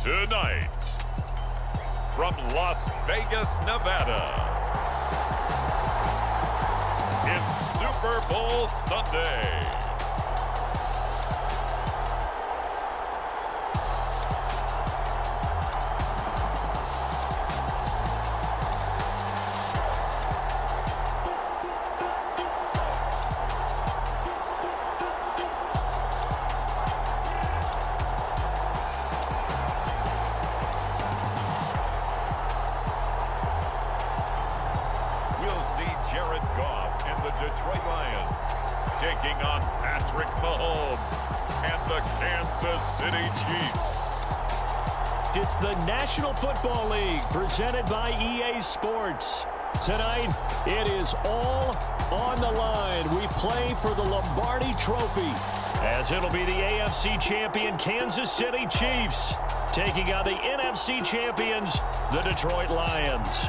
Tonight, from Las Vegas, Nevada, it's Super Bowl Sunday. Detroit Lions taking on Patrick Mahomes and the Kansas City Chiefs. It's the National Football League presented by EA Sports. Tonight, it is all on the line. We play for the Lombardi Trophy, as it'll be the AFC champion Kansas City Chiefs taking on the NFC champions, the Detroit Lions.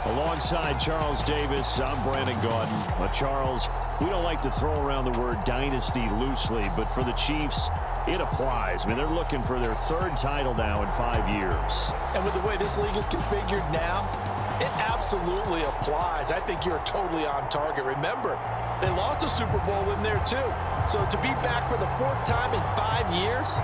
Alongside Charles Davis, I'm Brandon Gaudin. Charles, we don't like to throw around the word dynasty loosely, but for the Chiefs, it applies. I mean, they're looking for their third title now in 5 years. And with the way this league is configured now, it absolutely applies. I think you're totally on target. Remember, they lost a Super Bowl in there too. So to be back for the fourth time in 5 years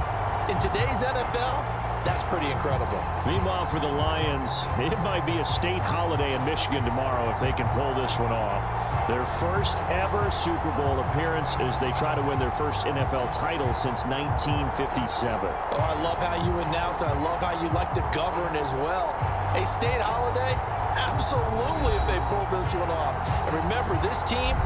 in today's NFL, that's pretty incredible. Meanwhile, for the Lions, it might be a state holiday in Michigan tomorrow if they can pull this one off. Their first ever Super Bowl appearance as they try to win their first NFL title since 1957. Oh, I love how you announce. I love how you like to govern as well. A state holiday? Absolutely if they pull this one off. And remember, this team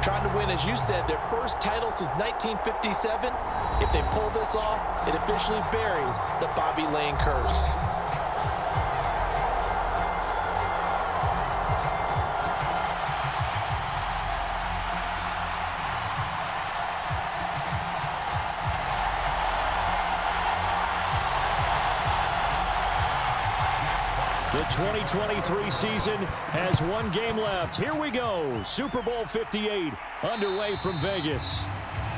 trying to win, as you said, their first title since 1957. If they pull this off, it officially buries the Bobby Lane curse. The 2023 season has one game left. Here we go. Super Bowl 58 underway from Vegas.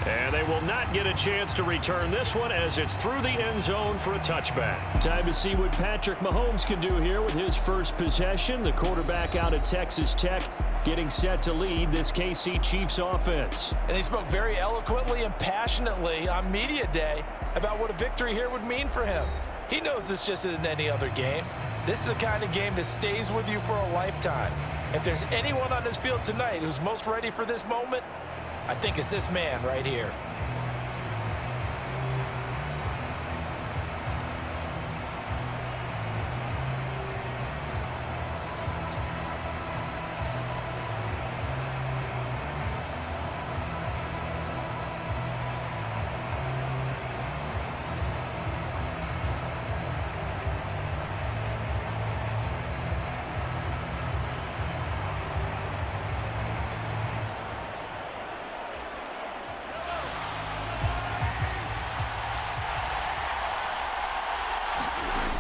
And they will not get a chance to return this one as it's through the end zone for a touchback. Time to see what Patrick Mahomes can do here with his first possession. The quarterback out of Texas Tech getting set to lead this KC Chiefs offense. And he spoke very eloquently and passionately on Media Day about what a victory here would mean for him. He knows this just isn't any other game. This is the kind of game that stays with you for a lifetime. If there's anyone on this field tonight who's most ready for this moment, I think it's this man right here.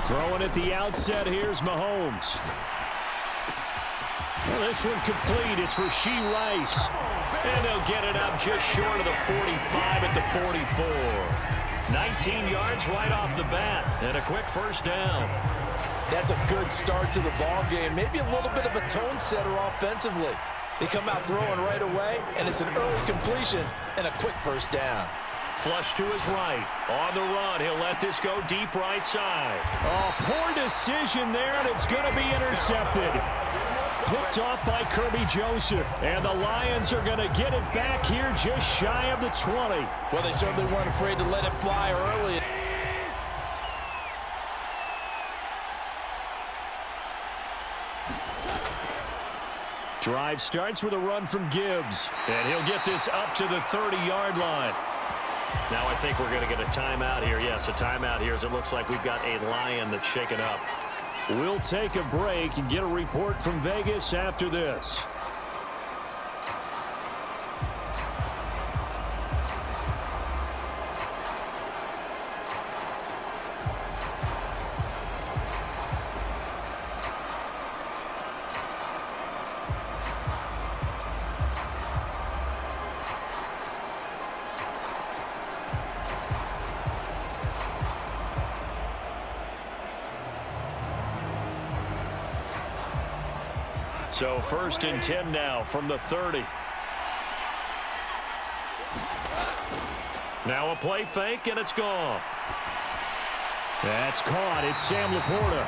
Throwing at the outset, here's Mahomes. Well, this one complete. It's Rashee Rice. And they'll get it up just short of the 45 at the 44. 19 yards right off the bat. And a quick first down. That's a good start to the ball game. Maybe a little bit of a tone setter offensively. They come out throwing right away, and it's an early completion and a quick first down. Flush to his right. On the run, he'll let this go deep right side. Oh, poor decision there, and it's going to be intercepted. Picked off by Kirby Joseph. And the Lions are going to get it back here just shy of the 20. Well, they certainly weren't afraid to let it fly early. Drive starts with a run from Gibbs. And he'll get this up to the 30-yard line. Now I think we're going to get a timeout here. Yes, a timeout here as it looks like we've got a Lion that's shaken up. We'll take a break and get a report from Vegas after this. So 1st and 10 now from the 30. Now a play fake, and it's Goff. That's caught. It's Sam Laporta.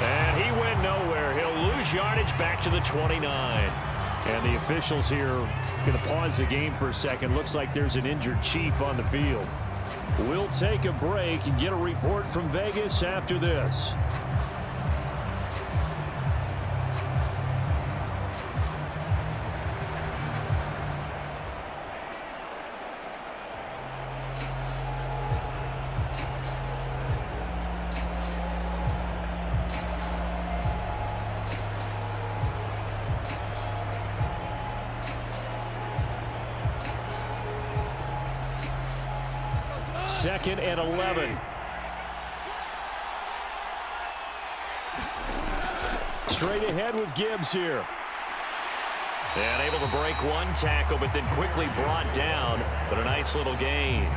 And he went nowhere. He'll lose yardage back to the 29. And the officials here going to pause the game for a second. Looks like there's an injured Chief on the field. We'll take a break and get a report from Vegas after this. Second and 11. Straight ahead with Gibbs here. And able to break one tackle, but then quickly brought down. But a nice little gain.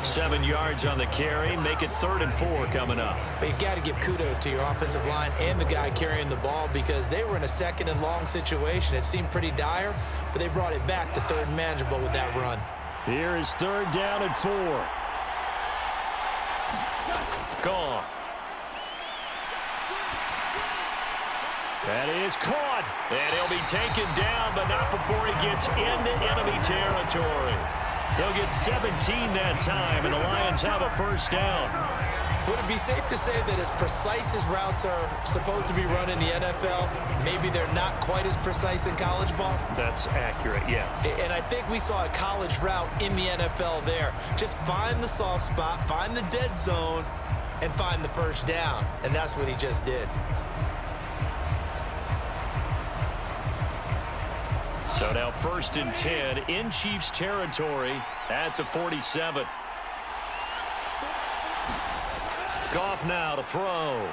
7 yards on the carry. Make it 3rd and 4 coming up. But you got to give kudos to your offensive line and the guy carrying the ball because they were in a 2nd and long situation. It seemed pretty dire, but they brought it back to 3rd and manageable with that run. Here is 3rd down and 4. Gone. That is caught. And he'll be taken down, but not before he gets into enemy territory. They'll get 17 that time, and the Lions have a 1st down. Would it be safe to say that as precise as routes are supposed to be run in the NFL, maybe they're not quite as precise in college ball? That's accurate, yeah. And I think we saw a college route in the NFL there. Just find the soft spot, find the dead zone, and find the 1st down. And that's what he just did. So now 1st and 10 in Chiefs territory at the 47. Goff now to throw.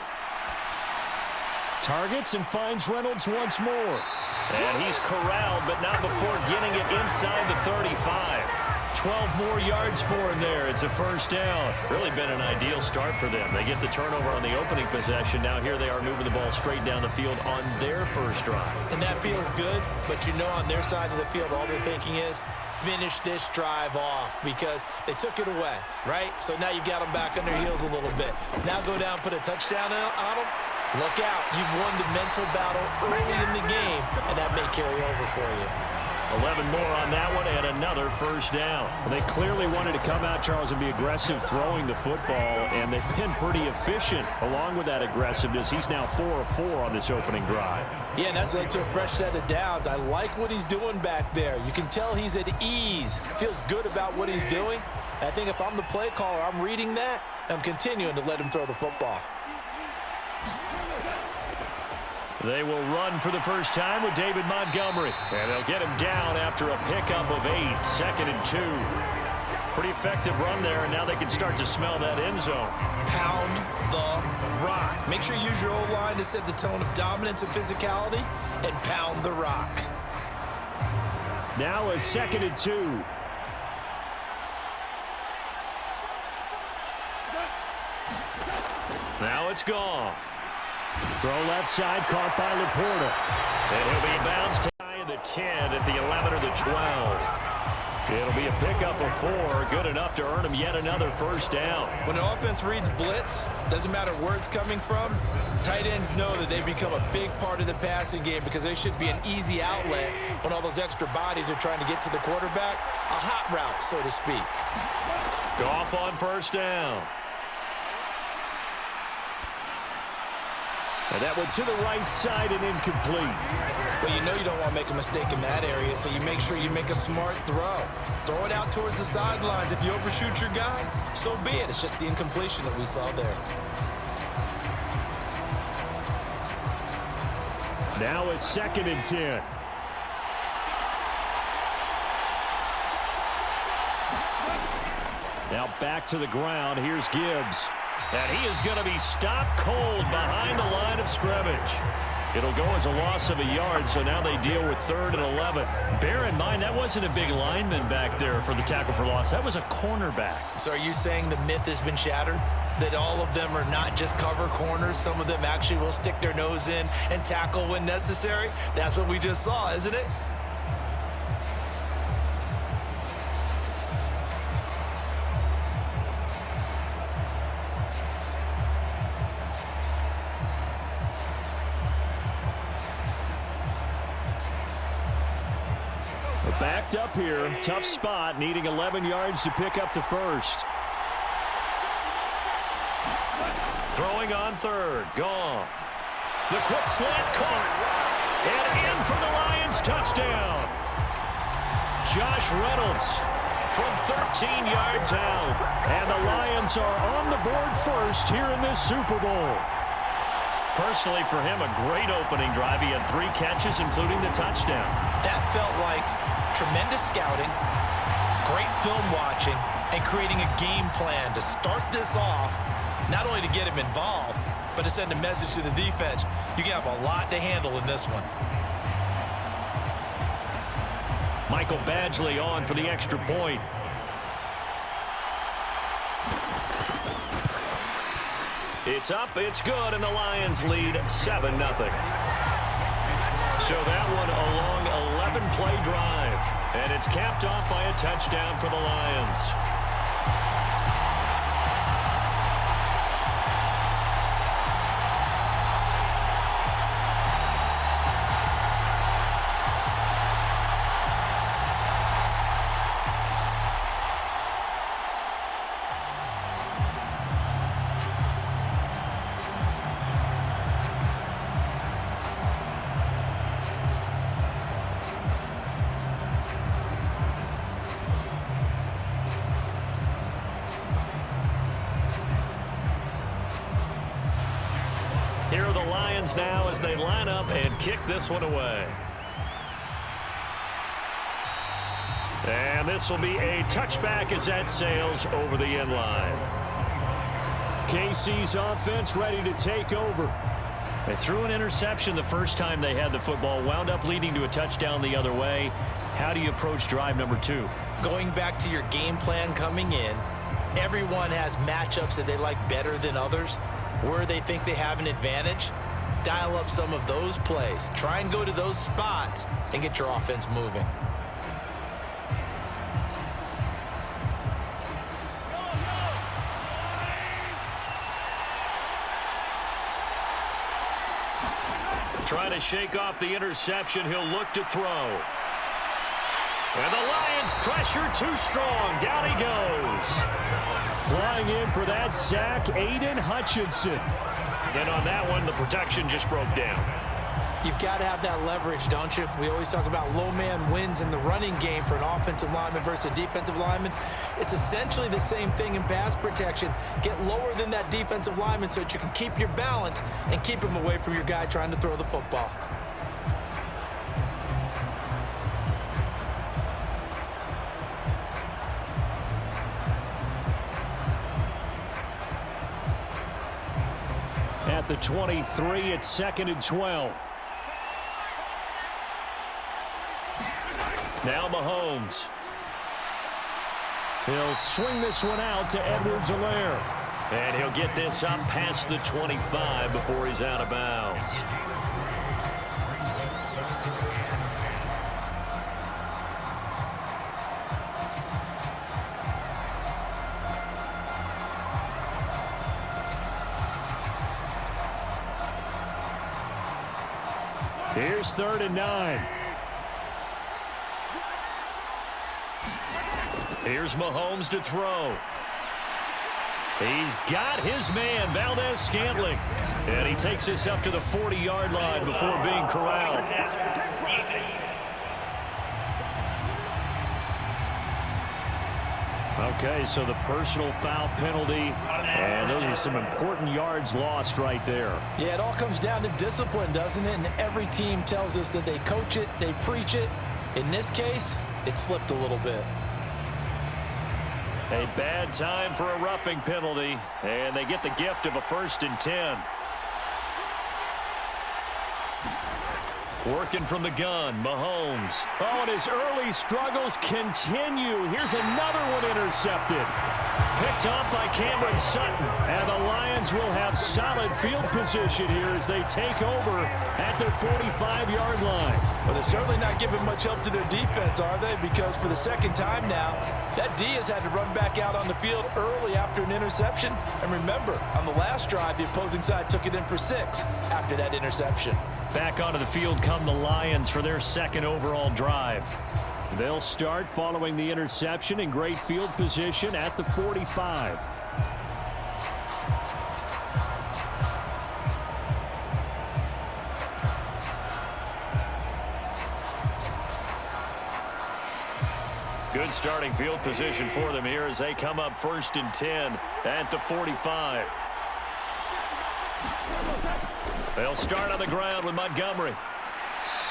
Targets and finds Reynolds once more. And he's corralled, but not before getting it inside the 35. 12 more yards for him there. It's a 1st down. Really been an ideal start for them. They get the turnover on the opening possession. Now here they are moving the ball straight down the field on their 1st drive. And that feels good, but you know on their side of the field all they're thinking is finish this drive off because they took it away, right? So now you've got them back on their heels a little bit. Now go down, put a touchdown on them. Look out. You've won the mental battle early in the game, and that may carry over for you. 11 more on that one and another 1st down. They clearly wanted to come out, Charles, and be aggressive throwing the football, and they've been pretty efficient along with that aggressiveness. He's now 4 of 4 on this opening drive. Yeah, and that's led to a fresh set of downs. I like what he's doing back there. You can tell he's at ease. Feels good about what he's doing. I think if I'm the play caller, I'm reading that, I'm continuing to let him throw the football. They will run for the first time with David Montgomery. And they'll get him down after a pickup of 8. 2nd and 2. Pretty effective run there, and now they can start to smell that end zone. Pound the rock. Make sure you use your O-line to set the tone of dominance and physicality, and pound the rock. Now a 2nd and 2. Now it's Goff. Throw left side, caught by Laporta. And he'll be bounced high in the 10 at the 11 or the 12. It'll be a pickup of 4, good enough to earn him yet another 1st down. When an offense reads blitz, doesn't matter where it's coming from, tight ends know that they become a big part of the passing game because they should be an easy outlet when all those extra bodies are trying to get to the quarterback. A hot route, so to speak. Goff on 1st down. And that one to the right side and incomplete. Well, you know you don't want to make a mistake in that area, so you make sure you make a smart throw. Throw it out towards the sidelines. If you overshoot your guy, so be it. It's just the incompletion that we saw there. Now a 2nd and 10. Now back to the ground. Here's Gibbs. And he is going to be stopped cold behind the line of scrimmage. It'll go as a loss of a yard, so now they deal with 3rd and 11. Bear in mind, that wasn't a big lineman back there for the tackle for loss. That was a cornerback. So are you saying the myth has been shattered? that all of them are not just cover corners. Some of them actually will stick their nose in and tackle when necessary. That's what we just saw, isn't it? Backed up here, tough spot, needing 11 yards to pick up the first. Throwing on third, Goff. The quick slant caught, and in for the Lions, touchdown. Josh Reynolds from 13 yards out, and the Lions are on the board first here in this Super Bowl. Personally, for him, a great opening drive. He had 3 catches, including the touchdown. That felt like tremendous scouting, great film watching, and creating a game plan to start this off, not only to get him involved, but to send a message to the defense. You have a lot to handle in this one. Michael Badgley on for the extra point. It's up, it's good, and the Lions lead 7-0. So that one a long 11-play drive, and it's capped off by a touchdown for the Lions. Here are the Lions now as they line up and kick this one away. And this will be a touchback as that sails over the end line. KC's offense ready to take over. They threw an interception the first time they had the football, wound up leading to a touchdown the other way. How do you approach drive number 2? Going back to your game plan coming in, everyone has matchups that they like better than others. Where they think they have an advantage, dial up some of those plays. Try and go to those spots and get your offense moving. Trying to shake off the interception. He'll look to throw. And the Lions pressure too strong. Down he goes. Flying in for that sack, Aiden Hutchinson. And on that one, the protection just broke down. You've got to have that leverage, don't you? We always talk about low man wins in the running game for an offensive lineman versus a defensive lineman. It's essentially the same thing in pass protection. Get lower than that defensive lineman so that you can keep your balance and keep him away from your guy trying to throw the football. At the 23, it's 2nd and 12. Now Mahomes. He'll swing this one out to Edwards-Helaire. And he'll get this up past the 25 before he's out of bounds. Here's 3rd and 9. Here's Mahomes to throw. He's got his man, Valdez-Scantling. And he takes this up to the 40-yard line before being corralled. Okay, so the personal foul penalty, and those are some important yards lost right there. Yeah, it all comes down to discipline, doesn't it? And every team tells us that they coach it, they preach it. In this case, it slipped a little bit. A bad time for a roughing penalty, and they get the gift of a 1st and 10. Working from the gun, Mahomes. Oh, and his early struggles continue. Here's another one intercepted. picked off by Cameron Sutton. And the Lions will have solid field position here as they take over at their 45-yard line. Well, they're certainly not giving much help to their defense, are they? Because for the second time now, that D has had to run back out on the field early after an interception. And remember, on the last drive, the opposing side took it in for 6 after that interception. Back onto the field come the Lions for their second overall drive. They'll start following the interception in great field position at the 45. Good starting field position for them here as they come up 1st and 10 at the 45. They'll start on the ground with Montgomery.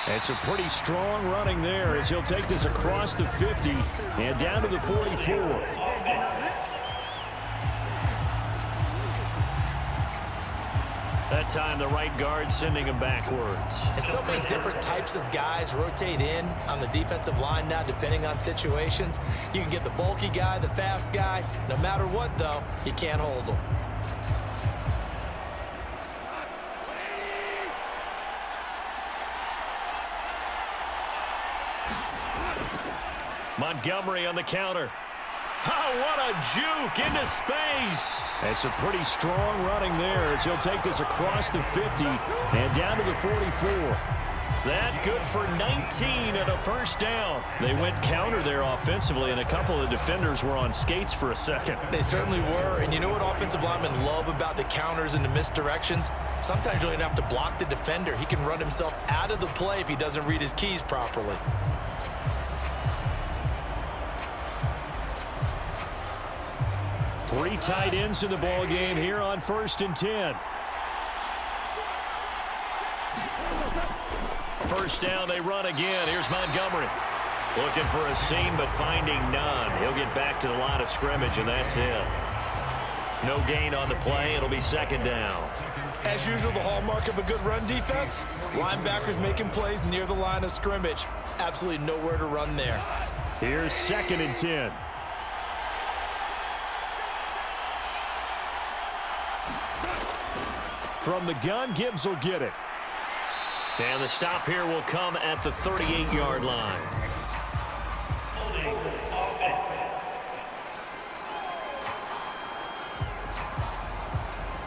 It's a pretty strong running there as he'll take this across the 50 and down to the 44. That time the right guard sending him backwards. And so many different types of guys rotate in on the defensive line now depending on situations. You can get the bulky guy, the fast guy. No matter what, though, you can't hold them. Montgomery on the counter. Oh, what a juke into space. It's a pretty strong running there as he'll take this across the 50 and down to the 44. That good for 19 and a first down. They went counter there offensively, and a couple of defenders were on skates for a second. They certainly were, and you know what offensive linemen love about the counters and the misdirections? Sometimes you don't even have to block the defender. He can run himself out of the play if he doesn't read his keys properly. Three tight ends in the ball game here on 1st and 10. First down, they run again. Here's Montgomery. Looking for a seam, but finding none. He'll get back to the line of scrimmage, and that's it. No gain on the play. It'll be 2nd down. As usual, the hallmark of a good run defense, linebackers making plays near the line of scrimmage. Absolutely nowhere to run there. Here's 2nd and 10. From the gun, Gibbs will get it. And the stop here will come at the 38-yard line.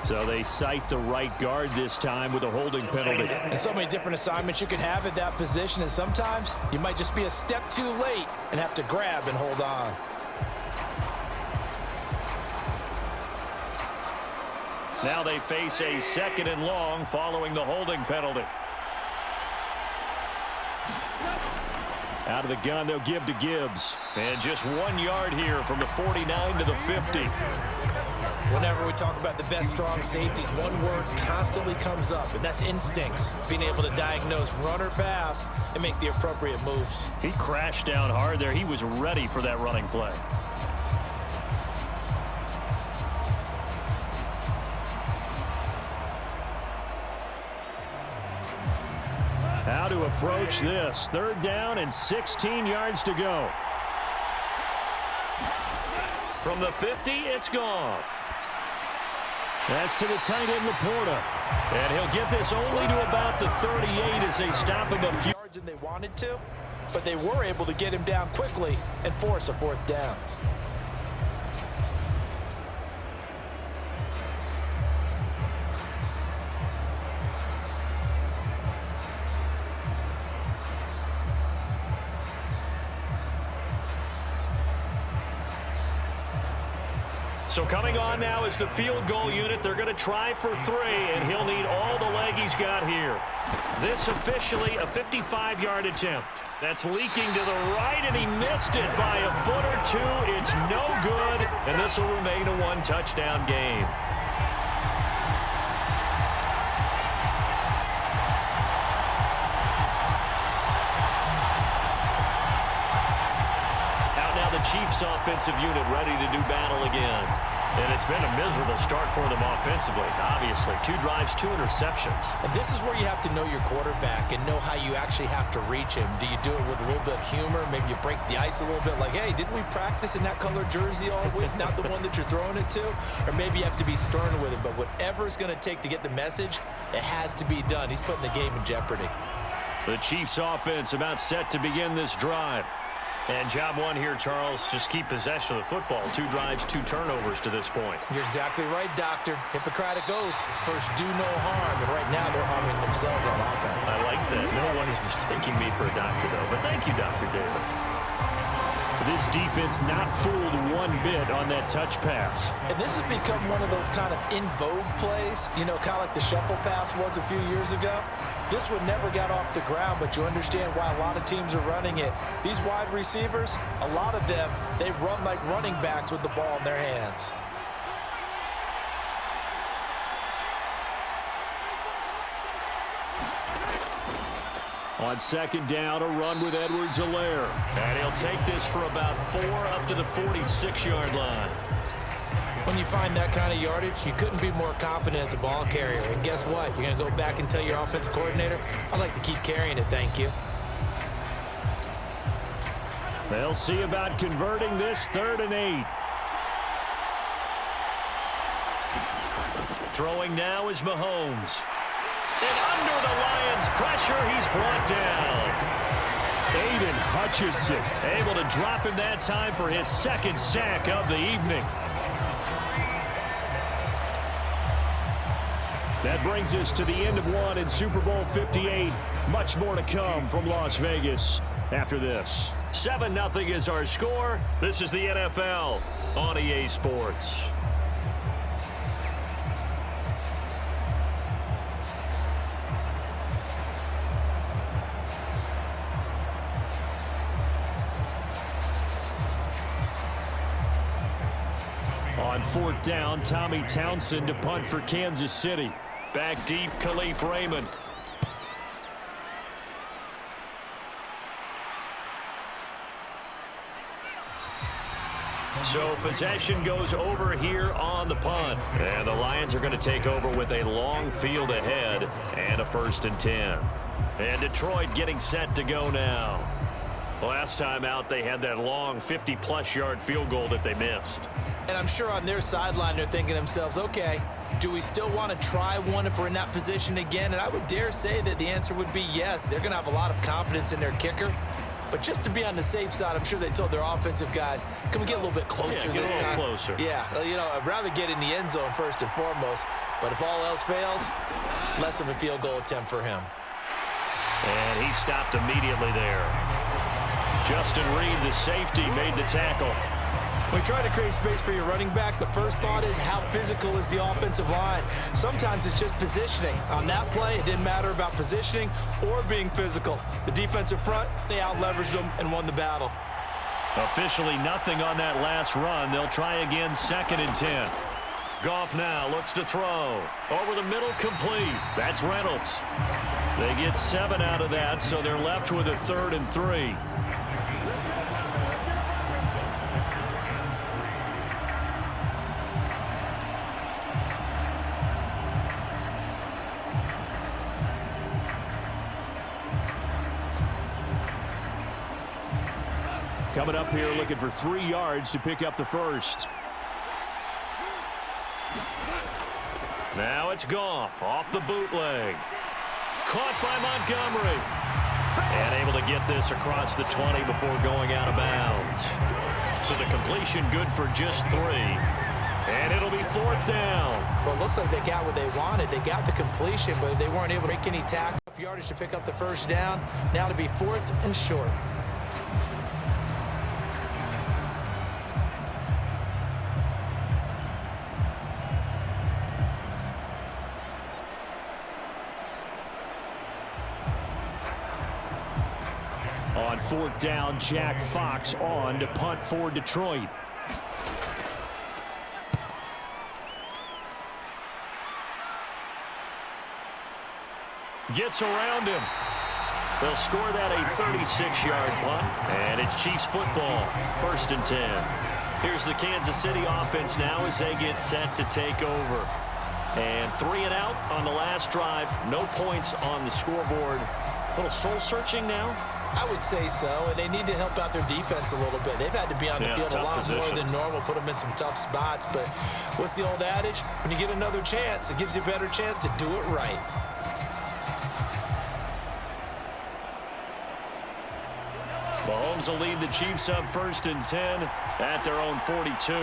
So they cite the right guard this time with a holding penalty. And so many different assignments you could have at that position, and sometimes you might just be a step too late and have to grab and hold on. Now they face a 2nd and long following the holding penalty. Out of the gun, they'll give to Gibbs. And just 1 yard here from the 49 to the 50. Whenever we talk about the best strong safeties, one word constantly comes up, and that's instincts. Being able to diagnose run or pass and make the appropriate moves. He crashed down hard there. He was ready for that running play. How to approach this. 3rd down and 16 yards to go. From the 50, it's Goff. That's to the tight end, Laporta. And he'll get this only to about the 38 as they stop him a few yards than they wanted to, but they were able to get him down quickly and force a 4th down. So coming on now is the field goal unit. They're going to try for 3, and he'll need all the leg he's got here. This officially a 55-yard attempt. That's leaking to the right, and he missed it by a foot or 2. It's no good, and this will remain a 1-touchdown game. Out now the Chiefs offensive unit ready to do battle again. And it's been a miserable start for them offensively, obviously. 2 drives, 2 interceptions. And this is where you have to know your quarterback and know how you actually have to reach him. Do you do it with a little bit of humor? Maybe you break the ice a little bit like, hey, didn't we practice in that color jersey all week, not the one that you're throwing it to? Or maybe you have to be stern with him. But whatever it's going to take to get the message, it has to be done. He's putting the game in jeopardy. The Chiefs offense about set to begin this drive. And job one here, Charles, just keep possession of the football. 2 drives, 2 turnovers to this point. You're exactly right, Doctor. Hippocratic oath. First, do no harm. And right now, they're harming themselves on offense. I like that. No one is mistaking me for a doctor, though. But thank you, Dr. Davis. This defense not fooled one bit on that touch pass. And this has become one of those kind of in vogue plays, you know, kind of like the shuffle pass was a few years ago. This one never got off the ground, but you understand why a lot of teams are running it. These wide receivers, a lot of them, they run like running backs with the ball in their hands. On second down, a run with Edwards-Helaire. And he'll take this for about 4 up to the 46-yard line. When you find that kind of yardage, you couldn't be more confident as a ball carrier. And guess what? You're going to go back and tell your offensive coordinator, I'd like to keep carrying it, thank you. They'll see about converting this 3rd and 8. Throwing now is Mahomes. And under the Lions' pressure, he's brought down. Aiden Hutchinson able to drop him that time for his 2nd sack of the evening. That brings us to the end of one in Super Bowl 58. Much more to come from Las Vegas after this. 7-0 is our score. This is the NFL on EA Sports. On 4th down, Tommy Townsend to punt for Kansas City. Back deep, Khalif Raymond. So possession goes over here on the punt. And the Lions are going to take over with a long field ahead and a 1st and 10. And Detroit getting set to go now. Last time out, they had that long 50-plus yard field goal that they missed. And I'm sure on their sideline, they're thinking to themselves, okay, do we still want to try one if we're in that position again? And I would dare say that the answer would be yes. They're going to have a lot of confidence in their kicker. But just to be on the safe side, I'm sure they told their offensive guys, can we get a little bit closer this time? Closer. Yeah, you know, I'd rather get in the end zone first and foremost. But if all else fails, less of a field goal attempt for him. And he stopped immediately there. Justin Reed, the safety, made the tackle. When you try to create space for your running back, the first thought is how physical is the offensive line. Sometimes it's just positioning. On that play, it didn't matter about positioning or being physical. The defensive front, they out-leveraged them and won the battle. Officially nothing on that last run. They'll try again, 2nd and 10. Goff now looks to throw. Over the middle, complete. That's Reynolds. They get 7 out of that, so they're left with a 3rd and 3. Coming up here looking for 3 yards to pick up the 1st. Now it's Goff off the bootleg. Caught by Montgomery. And able to get this across the 20 before going out of bounds. So the completion good for just 3. And it'll be 4th down. Well, it looks like they got what they wanted. They got the completion, but they weren't able to make any tackle yardage to pick up the 1st down. Now to be 4th and short. On 4th down, Jack Fox on to punt for Detroit. Gets around him. They'll score that a 36-yard punt, and it's Chiefs football, 1st and 10. Here's the Kansas City offense now as they get set to take over. And 3 and out on the last drive. No points on the scoreboard. A little soul-searching now? I would say so, and they need to help out their defense a little bit. They've had to be on the field a lot more than normal, put them in some tough spots. But what's the old adage? When you get another chance, it gives you a better chance to do it right. Mahomes will lead the Chiefs up 1st and 10 at their own 42.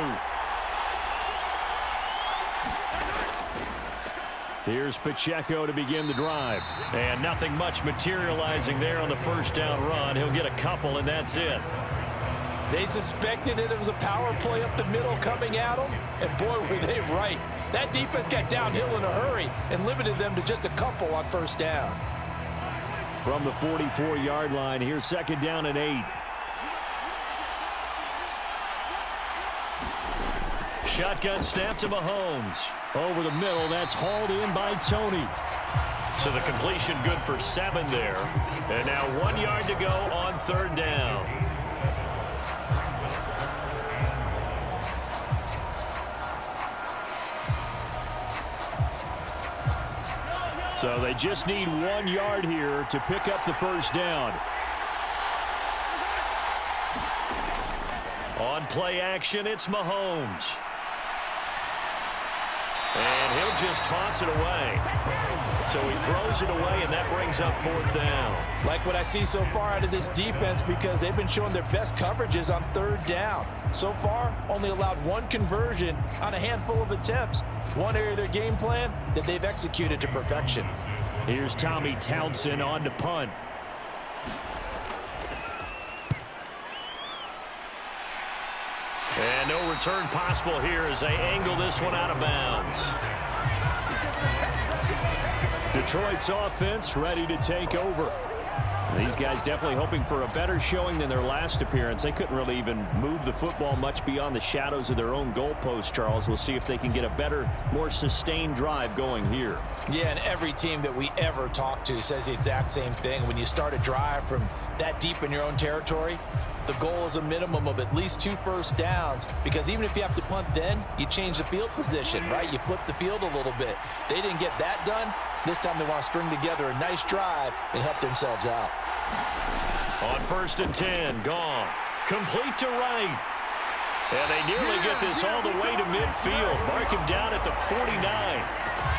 Here's Pacheco to begin the drive. And nothing much materializing there on the first down run. He'll get a couple, and that's it. They suspected it was a power play up the middle coming at them, and boy, were they right. That defense got downhill in a hurry and limited them to just a couple on first down. From the 44-yard line, here's 2nd down and 8. Shotgun snap to Mahomes. Over the middle, that's hauled in by Tony. So the completion good for 7 there. And now 1 yard to go on 3rd down. So they just need 1 yard here to pick up the first down. On play action, it's Mahomes. And he'll just toss it away. So he throws it away, and that brings up 4th down. Like what I see so far out of this defense, because they've been showing their best coverages on 3rd down. So far, only allowed 1 conversion on a handful of attempts. One area of their game plan that they've executed to perfection. Here's Tommy Townsend on to punt. And no return possible here as they angle this one out of bounds. Detroit's offense ready to take over. These guys definitely hoping for a better showing than their last appearance. They couldn't really even move the football much beyond the shadows of their own goalpost, Charles. We'll see if they can get a better, more sustained drive going here. Yeah, and every team that we ever talk to says the exact same thing. When you start a drive from that deep in your own territory, the goal is a minimum of at least 2 first downs, because even if you have to punt then, you change the field position, right? You flip the field a little bit. They didn't get that done. This time they want to string together a nice drive and help themselves out. On 1st and 10, Goff. Complete to right. And they nearly get this all the way to midfield. Mark him down at the 49.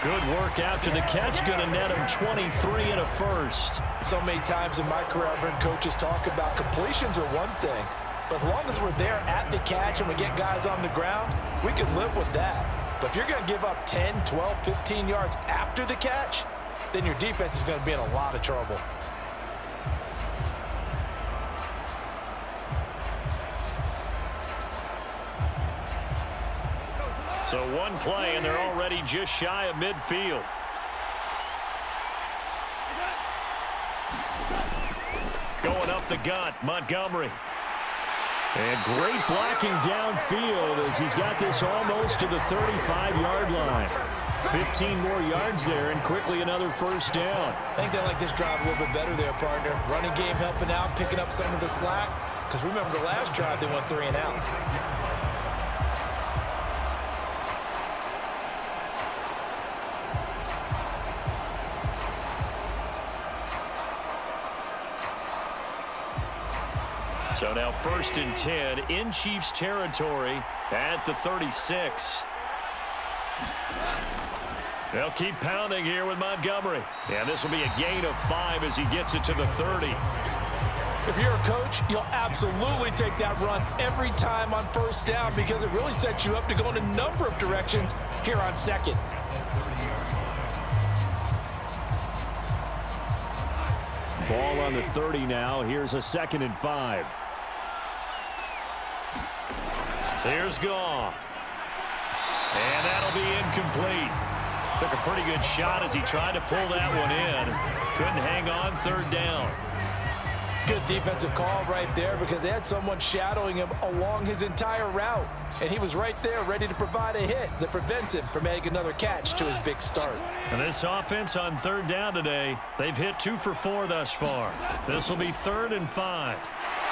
Good work after the catch. Going to net him 23 and a first. So many times in my career, I've heard coaches talk about completions are one thing. But as long as we're there at the catch and we get guys on the ground, we can live with that. But if you're going to give up 10, 12, 15 yards after the catch, then your defense is going to be in a lot of trouble. So 1 play, and they're already just shy of midfield. Going up the gut, Montgomery. And great blocking downfield as he's got this almost to the 35-yard line. 15 more yards there, and quickly another first down. I think they like this drive a little bit better there, partner. Running game helping out, picking up some of the slack. Because remember the last drive, they went 3 and out. So now 1st and 10 in Chiefs territory at the 36. They'll keep pounding here with Montgomery. And this will be a gain of 5 as he gets it to the 30. If you're a coach, you'll absolutely take that run every time on first down, because it really sets you up to go in a number of directions here on 2nd. Ball on the 30 now. Here's a 2nd and 5. Here's Goff. And that'll be incomplete. Took a pretty good shot as he tried to pull that one in. Couldn't hang on 3rd down. Good defensive call right there, because they had someone shadowing him along his entire route. And he was right there ready to provide a hit that prevents him from making another catch to his big start. And this offense on 3rd down today, they've hit 2 for 4 thus far. This will be 3rd and 5.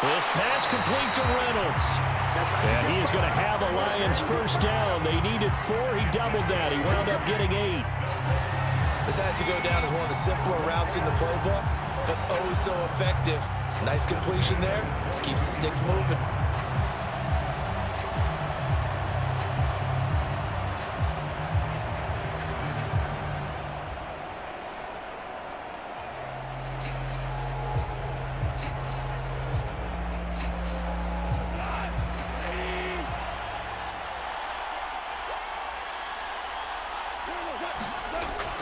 This pass complete to Reynolds. And he is going to have a Lions first down. They needed 4. He doubled that. He wound up getting 8. This has to go down as one of the simpler routes in the playbook, but oh so effective. Nice completion there. Keeps the sticks moving.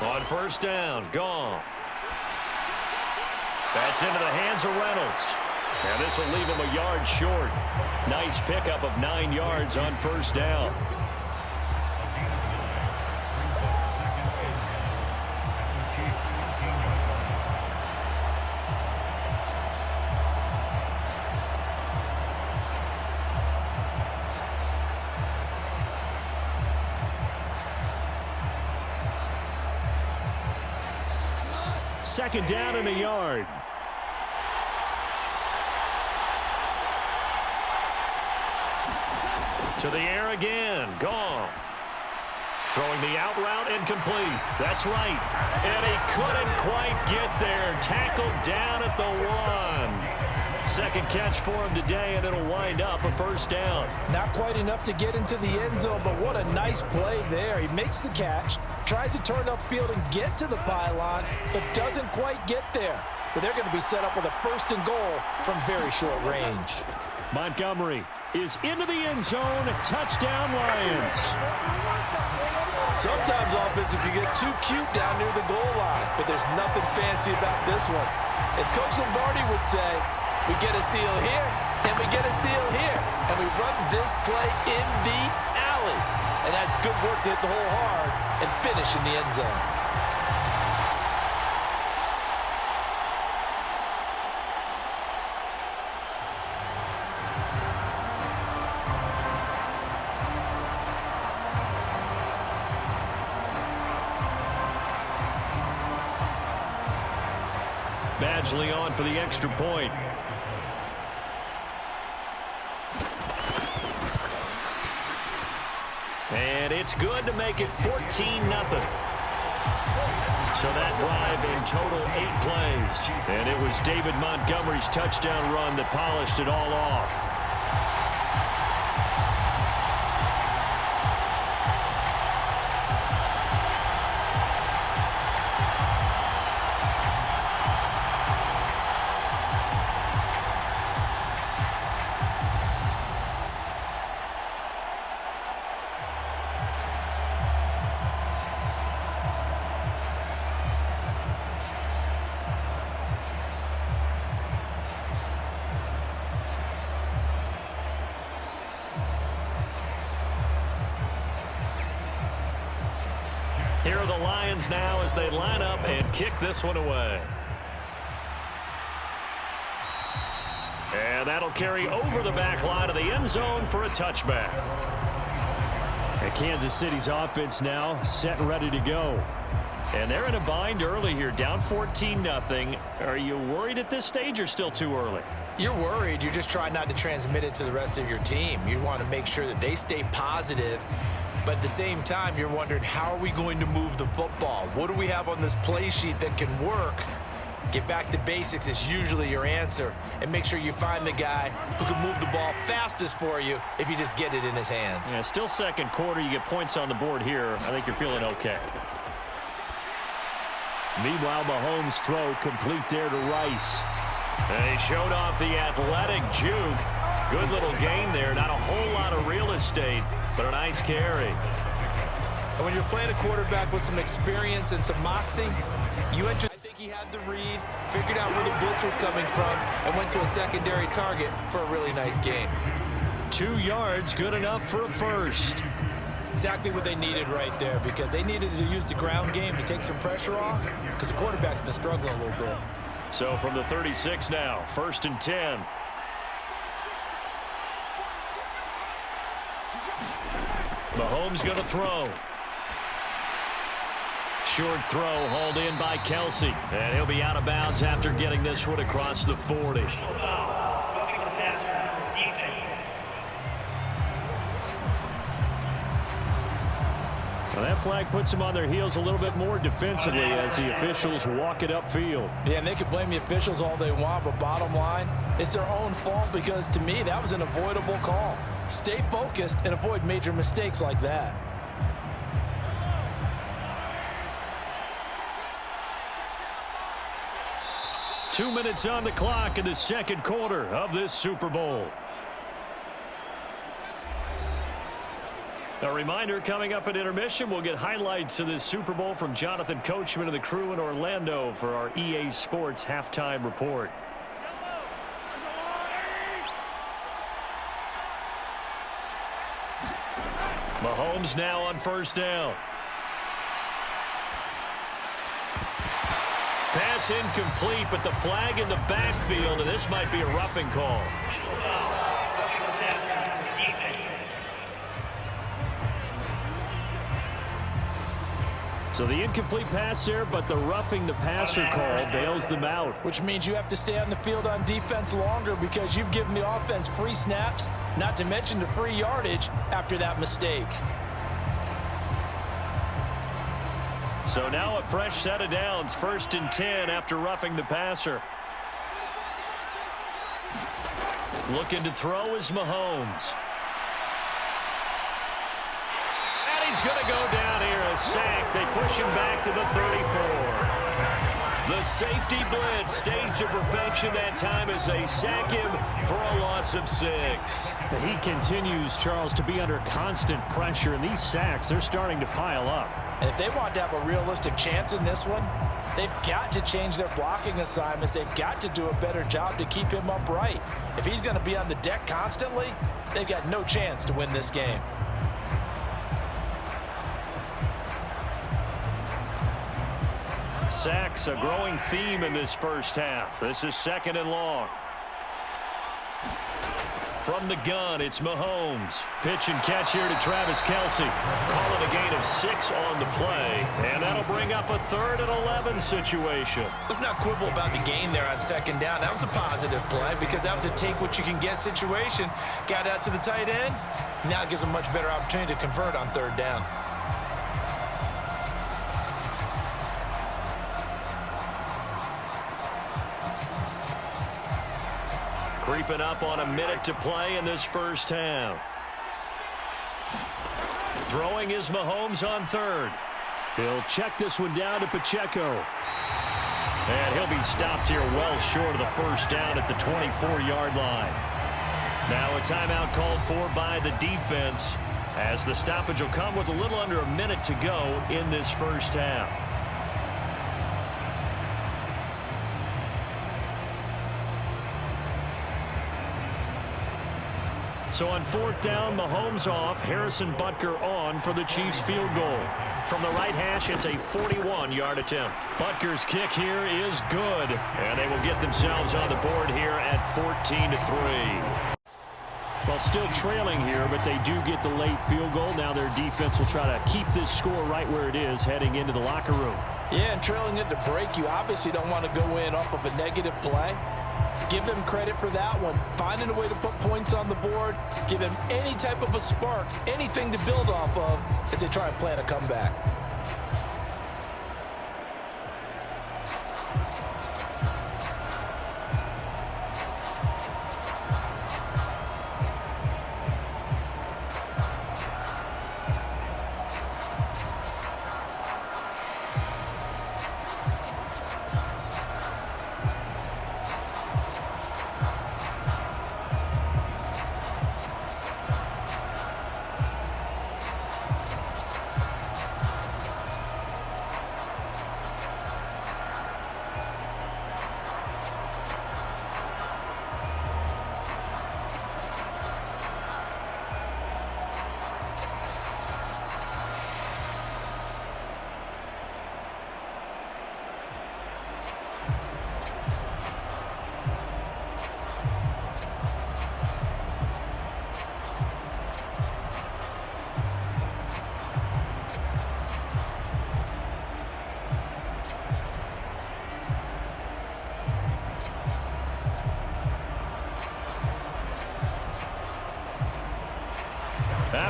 On first down, Goff. That's into the hands of Reynolds. And this will leave him a yard short. Nice pickup of 9 yards on first down. Second down and a yard. To the air again. Goff. Throwing the out route incomplete. That's right. And he couldn't quite get there. Tackled down at the 1. Second catch for him today, and it'll wind up a first down. Not quite enough to get into the end zone, but what a nice play there. He makes the catch, tries to turn upfield and get to the pylon, but doesn't quite get there. But they're going to be set up with a first and goal from very short range. Montgomery is into the end zone. Touchdown, Lions. Sometimes offenses can get too cute down near the goal line, but there's nothing fancy about this one. As Coach Lombardi would say, we get a seal here, and we get a seal here, and we run this play in the alley. And that's good work to hit the hole hard and finish in the end zone. Badgley on for the extra point. And it's good to make it 14-0. So that drive in total 8 plays. And it was David Montgomery's touchdown run that polished it all off. Here are the Lions now as they line up and kick this one away. And that'll carry over the back line of the end zone for a touchback. And Kansas City's offense now set and ready to go. And they're in a bind early here, down 14-0. Are you worried at this stage or still too early? You're worried. You're just trying not to transmit it to the rest of your team. You want to make sure that they stay positive. But at the same time, you're wondering, how are we going to move the football? What do we have on this play sheet that can work? Get back to basics is usually your answer. And make sure you find the guy who can move the ball fastest for you if you just get it in his hands. Yeah, still second quarter. You get points on the board here. I think you're feeling okay. Meanwhile, Mahomes' throw complete there to Rice. And he showed off the athletic juke. Good little gain there. Not a whole lot of real estate, but a nice carry. And when you're playing a quarterback with some experience and some moxie, you enter. I think he had the read, figured out where the blitz was coming from, and went to a secondary target for a really nice gain. 2 yards, good enough for a first. Exactly what they needed right there, because they needed to use the ground game to take some pressure off, because the quarterback's been struggling a little bit. So from the 36 now, 1st and 10. Mahomes going to throw. Short throw hauled in by Kelsey. And he'll be out of bounds after getting this one across the 40. Well, that flag puts them on their heels a little bit more defensively as the officials walk it upfield. Yeah, and they can blame the officials all they want, but bottom line, it's their own fault because, to me, that was an avoidable call. Stay focused and avoid major mistakes like that. Two minutes on the clock in the second quarter of this Super Bowl. A reminder, coming up at intermission, we'll get highlights of this Super Bowl from Jonathan Coachman and the crew in Orlando for our EA Sports halftime report. Mahomes now on first down. Pass incomplete, but the flag in the backfield, and this might be a roughing call. So the incomplete pass there, but the roughing the passer call bails them out. Which means you have to stay on the field on defense longer because you've given the offense free snaps, not to mention the free yardage after that mistake. So now a fresh set of downs, 1st and 10 after roughing the passer. Looking to throw is Mahomes. And he's going to go down here, a sack. They push him back to the 34. The safety blitz staged to perfection that time as they sack him for a loss of 6. He continues, Charles, to be under constant pressure, and these sacks, they're starting to pile up. And if they want to have a realistic chance in this one, they've got to change their blocking assignments. They've got to do a better job to keep him upright. If he's going to be on the deck constantly, they've got no chance to win this game. Sacks, a growing theme in this first half. This is 2nd and long. From the gun, it's Mahomes. Pitch and catch here to Travis Kelce. Call it a gain of 6 on the play, and that'll bring up a 3rd and 11 situation. Let's not quibble about the gain there on 2nd down. That was a positive play because that was a take-what-you-can-get situation. Got out to the tight end. Now it gives a much better opportunity to convert on 3rd down. Creeping up on a minute to play in this first half. Throwing is Mahomes on 3rd. He'll check this one down to Pacheco. And he'll be stopped here well short of the first down at the 24-yard line. Now a timeout called for by the defense as the stoppage will come with a little under a minute to go in this first half. So on 4th down, Mahomes off, Harrison Butker on for the Chiefs field goal. From the right hash, it's a 41-yard attempt. Butker's kick here is good, and they will get themselves on the board here at 14-3. Well, still trailing here, but they do get the late field goal. Now their defense will try to keep this score right where it is heading into the locker room. Yeah, and trailing at the break, you obviously don't want to go in off of a negative play. Give them credit for that one. Finding a way to put points on the board. Give them any type of a spark, anything to build off of as they try and plan a comeback.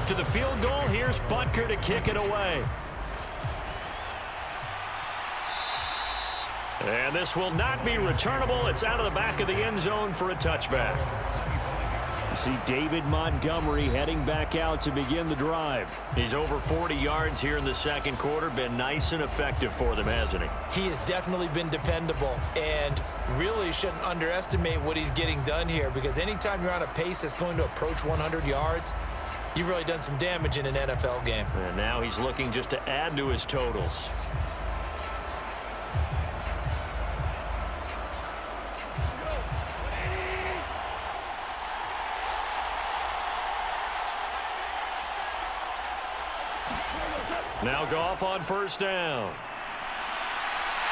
After the field goal, here's Butker to kick it away. And this will not be returnable. It's out of the back of the end zone for a touchback. You see David Montgomery heading back out to begin the drive. He's over 40 yards here in the second quarter. Been nice and effective for them, hasn't he? He has definitely been dependable, and really shouldn't underestimate what he's getting done here, because anytime you're on a pace that's going to approach 100 yards, you've really done some damage in an NFL game. And now he's looking just to add to his totals. Now Goff on first down.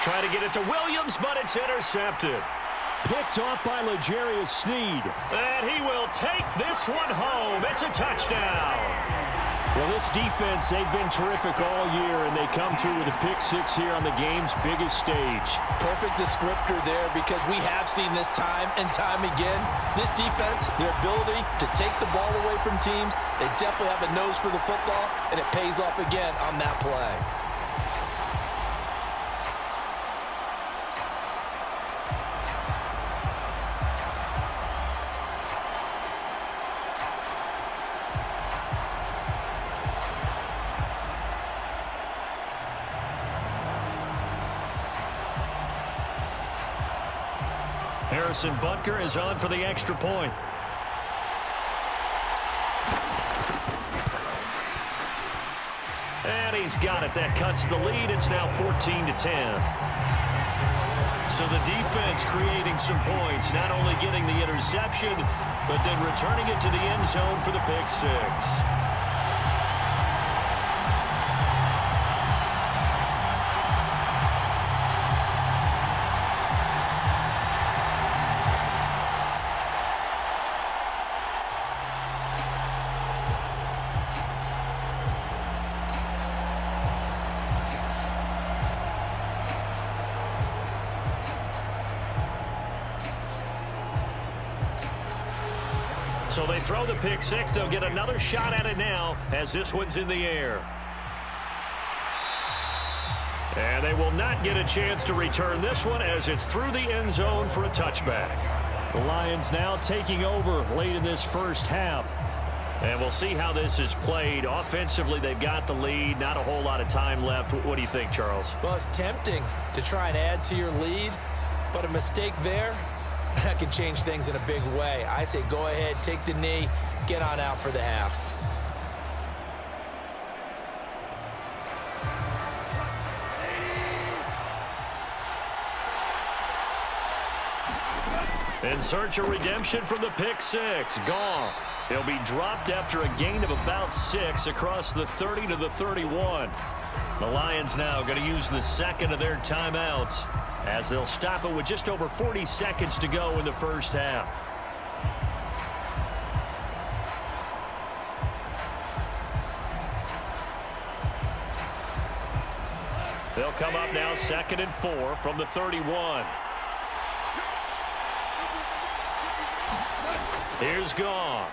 Trying to get it to Williams, but it's intercepted. Picked off by L'Jarius Sneed. And he will take this one home. It's a touchdown. Well, this defense, they've been terrific all year, and they come through with a pick six here on the game's biggest stage. Perfect descriptor there, because we have seen this time and time again. This defense, their ability to take the ball away from teams, they definitely have a nose for the football, and it pays off again on that play. Harrison Butker is on for the extra point. And he's got it. That cuts the lead. It's now 14-10. So the defense creating some points, not only getting the interception, but then returning it to the end zone for the pick six. So they throw the pick six. They'll get another shot at it now as this one's in the air. And they will not get a chance to return this one as it's through the end zone for a touchback. The Lions now taking over late in this first half. And we'll see how this is played. Offensively, they've got the lead. Not a whole lot of time left. What do you think, Charles? Well, it's tempting to try and add to your lead, but a mistake there, that can change things in a big way. I say go ahead, take the knee, get on out for the half. In search of redemption from the pick six. Goff. He'll be dropped after a gain of about 6 across the 30 to the 31. The Lions now going to use the second of their timeouts, as they'll stop it with just over 40 seconds to go in the first half. They'll come up now 2nd and 4 from the 31. Here's Goff.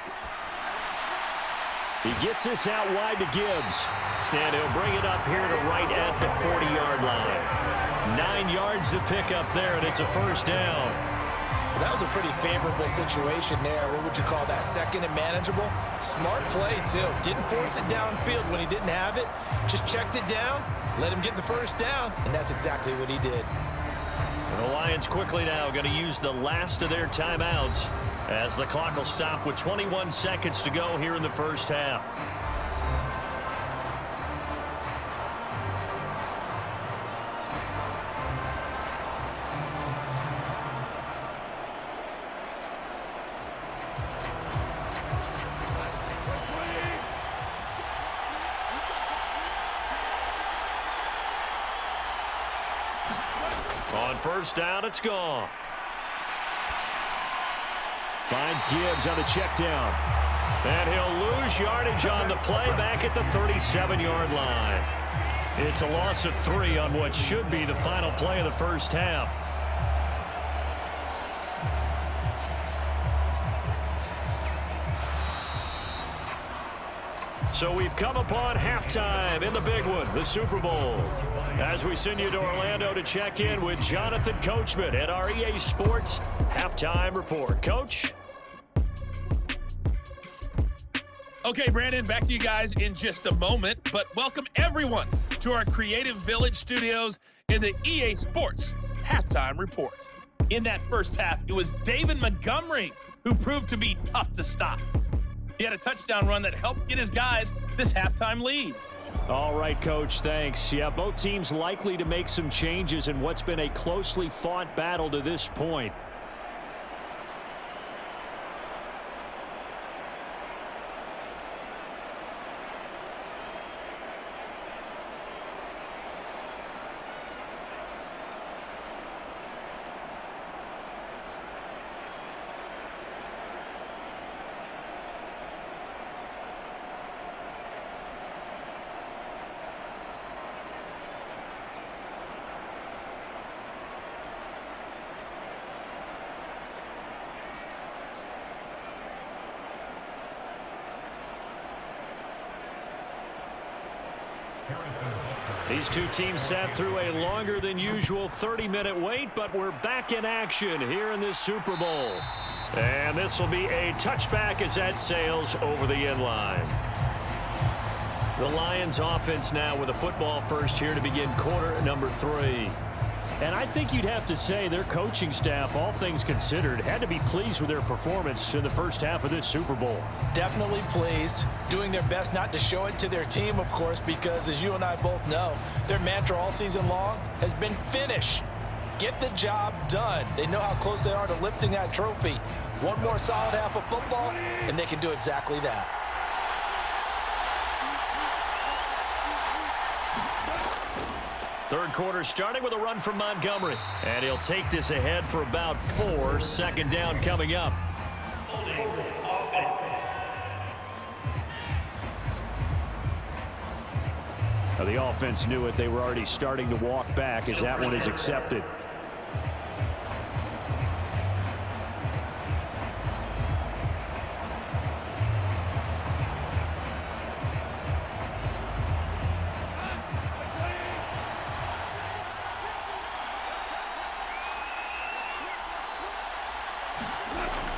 He gets this out wide to Gibbs. And he'll bring it up here to right at the 40-yard line. 9 yards to pick up there, and it's a first down. That was a pretty favorable situation there. What would you call that? Second and manageable? Smart play, too. Didn't force it downfield when he didn't have it. Just checked it down, let him get the first down, and that's exactly what he did. And the Lions quickly now going to use the last of their timeouts, as the clock will stop with 21 seconds to go here in the first half. On first down, it's Goff. Finds Gibbs on the check down. And he'll lose yardage on the play back at the 37-yard line. It's a loss of 3 on what should be the final play of the first half. So we've come upon halftime in the big one, the Super Bowl. As we send you to Orlando to check in with Jonathan Coachman at our EA Sports Halftime Report. Coach? Okay, Brandon, back to you guys in just a moment, but welcome everyone to our Creative Village studios in the EA Sports Halftime Report. In that first half, it was David Montgomery who proved to be tough to stop. He had a touchdown run that helped get his guys this halftime lead. All right, Coach, thanks. Yeah, both teams likely to make some changes in what's been a closely fought battle to this point. These two teams sat through a longer than usual 30-minute wait, but we're back in action here in this Super Bowl. And this will be a touchback as that sails over the end line. The Lions offense now with a football first here to begin quarter number 3. And I think you'd have to say their coaching staff, all things considered, had to be pleased with their performance in the first half of this Super Bowl. Definitely pleased, doing their best not to show it to their team, of course, because as you and I both know, their mantra all season long has been finish. Get the job done. They know how close they are to lifting that trophy. One more solid half of football, and they can do exactly that. Third quarter starting with a run from Montgomery. And he'll take this ahead for about 4. Second down coming up. Now the offense knew it. They were already starting to walk back as that one is accepted.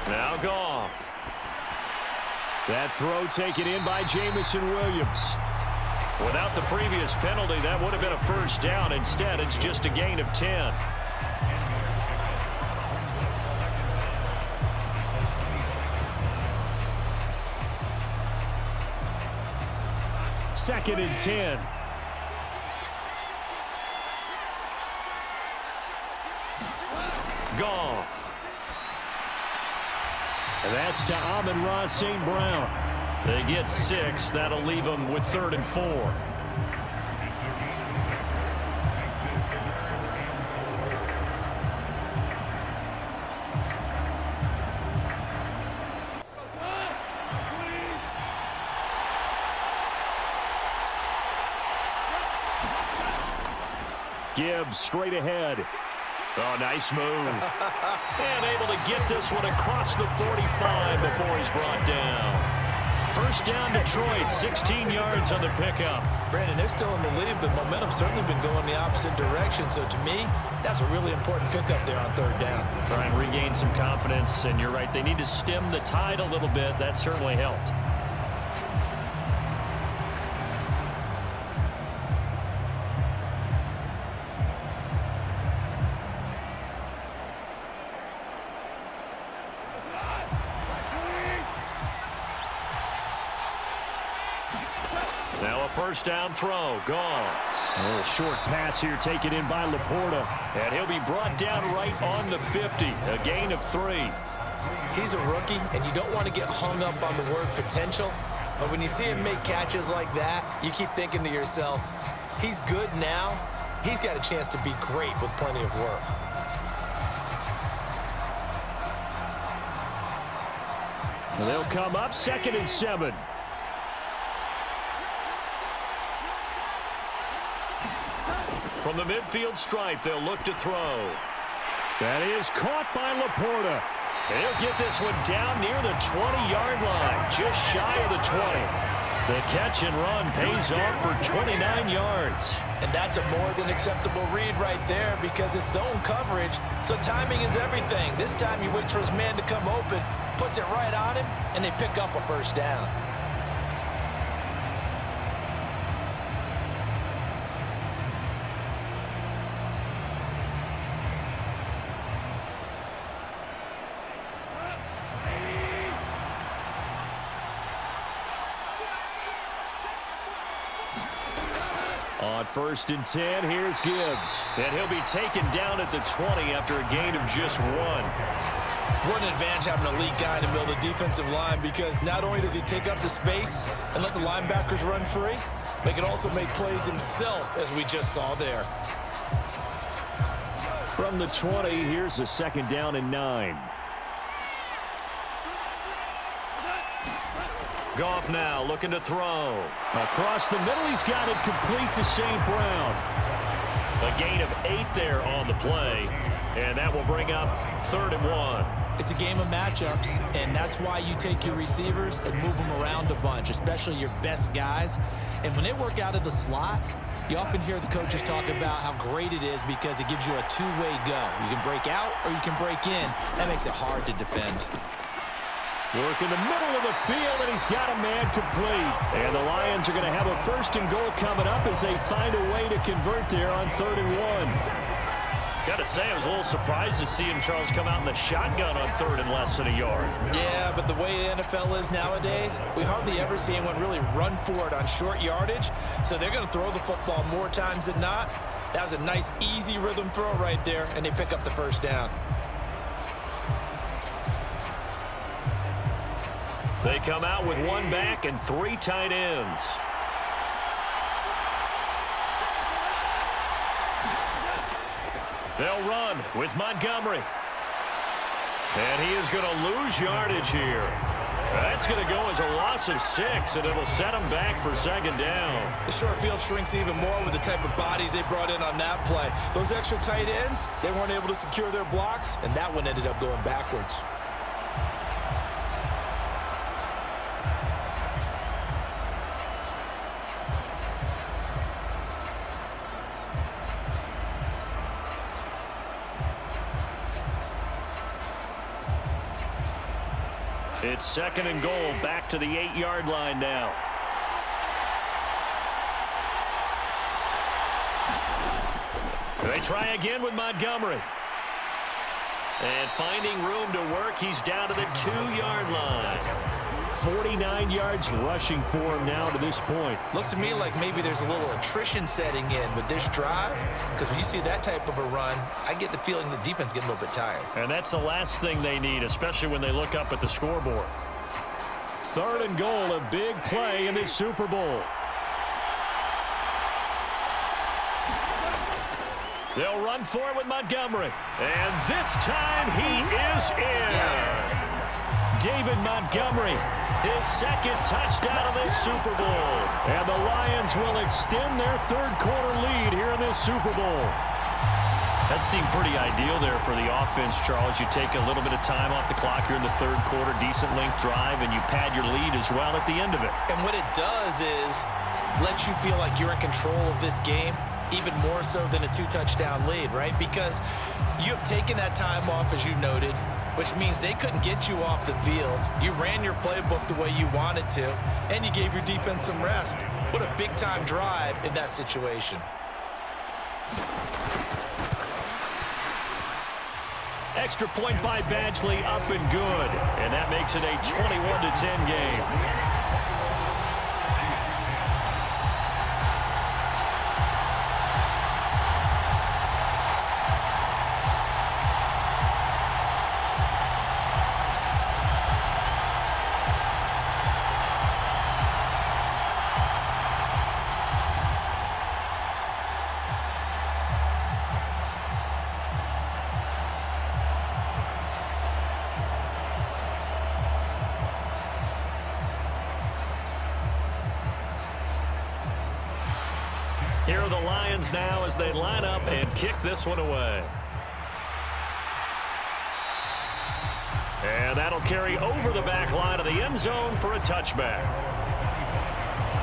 Now Goff. That throw taken in by Jamison Williams. Without the previous penalty, that would have been a first down. Instead, it's just a gain of 10. Second and 10. Goff. And that's to Amon-Ra St. Brown. They get 6. That'll leave them with 3rd and 4. Gibbs straight ahead. Oh, nice move. And able to get this one across the 45 before he's brought down. First down, Detroit, 16 yards on the pickup. Brandon, they're still in the lead, but momentum's certainly been going the opposite direction. So to me, that's a really important pickup there on 3rd down. Try and regain some confidence, and you're right, they need to stem the tide a little bit. That certainly helped. Now a first down throw. Gone. A little short pass here taken in by Laporta. And he'll be brought down right on the 50. A gain of 3. He's a rookie, and you don't want to get hung up on the word potential. But when you see him make catches like that, you keep thinking to yourself, he's good now. He's got a chance to be great with plenty of work. They'll come up 2nd and 7. From the midfield stripe, they'll look to throw. That is caught by Laporta. And he'll get this one down near the 20-yard line, just shy of the 20. The catch and run pays off for 29 yards. And that's a more than acceptable read right there because it's zone coverage, so timing is everything. This time he waits for his man to come open, puts it right on him, and they pick up a first down. On 1st and 10, here's Gibbs. And he'll be taken down at the 20 after a gain of just 1. What an advantage having an elite guy in the middle of the defensive line, because not only does he take up the space and let the linebackers run free, but he can also make plays himself, as we just saw there. From the 20, here's a 2nd down and 9. Goff now looking to throw. Across the middle, he's got it complete to St. Brown. A gain of 8 there on the play, and that will bring up 3rd and 1. It's a game of matchups, and that's why you take your receivers and move them around a bunch, especially your best guys. And when they work out of the slot, you often hear the coaches talk about how great it is because it gives you a two-way go. You can break out or you can break in. That makes it hard to defend. Work in the middle of the field, and he's got a man complete. And the Lions are going to have a 1st and goal coming up as they find a way to convert there on 3rd and 1. Got to say, I was a little surprised to see him, Charles, come out in the shotgun on 3rd and less than a yard. Yeah, but the way the NFL is nowadays, we hardly ever see anyone really run for it on short yardage. So they're going to throw the football more times than not. That was a nice, easy rhythm throw right there, and they pick up the 1st down. They come out with 1 back and 3 tight ends. They'll run with Montgomery. And he is going to lose yardage here. That's going to go as a loss of 6, and it'll set him back for 2nd down. The short field shrinks even more with the type of bodies they brought in on that play. Those extra tight ends, they weren't able to secure their blocks, and that one ended up going backwards. It's 2nd and goal, back to the 8-yard line now. They try again with Montgomery. And finding room to work, he's down to the 2-yard line. 49 yards rushing for him now to this point. Looks to me like maybe there's a little attrition setting in with this drive, because when you see that type of a run, I get the feeling the defense getting a little bit tired. And that's the last thing they need, especially when they look up at the scoreboard. 3rd and goal, a big play in this Super Bowl. They'll run for it with Montgomery. And this time he is in. Yes. David Montgomery, his 2nd touchdown of this Super Bowl. And the Lions will extend their 3rd quarter lead here in this Super Bowl. That seemed pretty ideal there for the offense, Charles. You take a little bit of time off the clock here in the 3rd quarter, decent length drive, and you pad your lead as well at the end of it. And what it does is let you feel like you're in control of this game, even more so than a 2-touchdown lead, right? Because you have taken that time off, as you noted, which means they couldn't get you off the field. You ran your playbook the way you wanted to, and you gave your defense some rest. What a big-time drive in that situation. Extra point by Badgley, up and good. And that makes it a 21-10 game. Here are the Lions now as they line up and kick this one away. And that'll carry over the back line of the end zone for a touchback.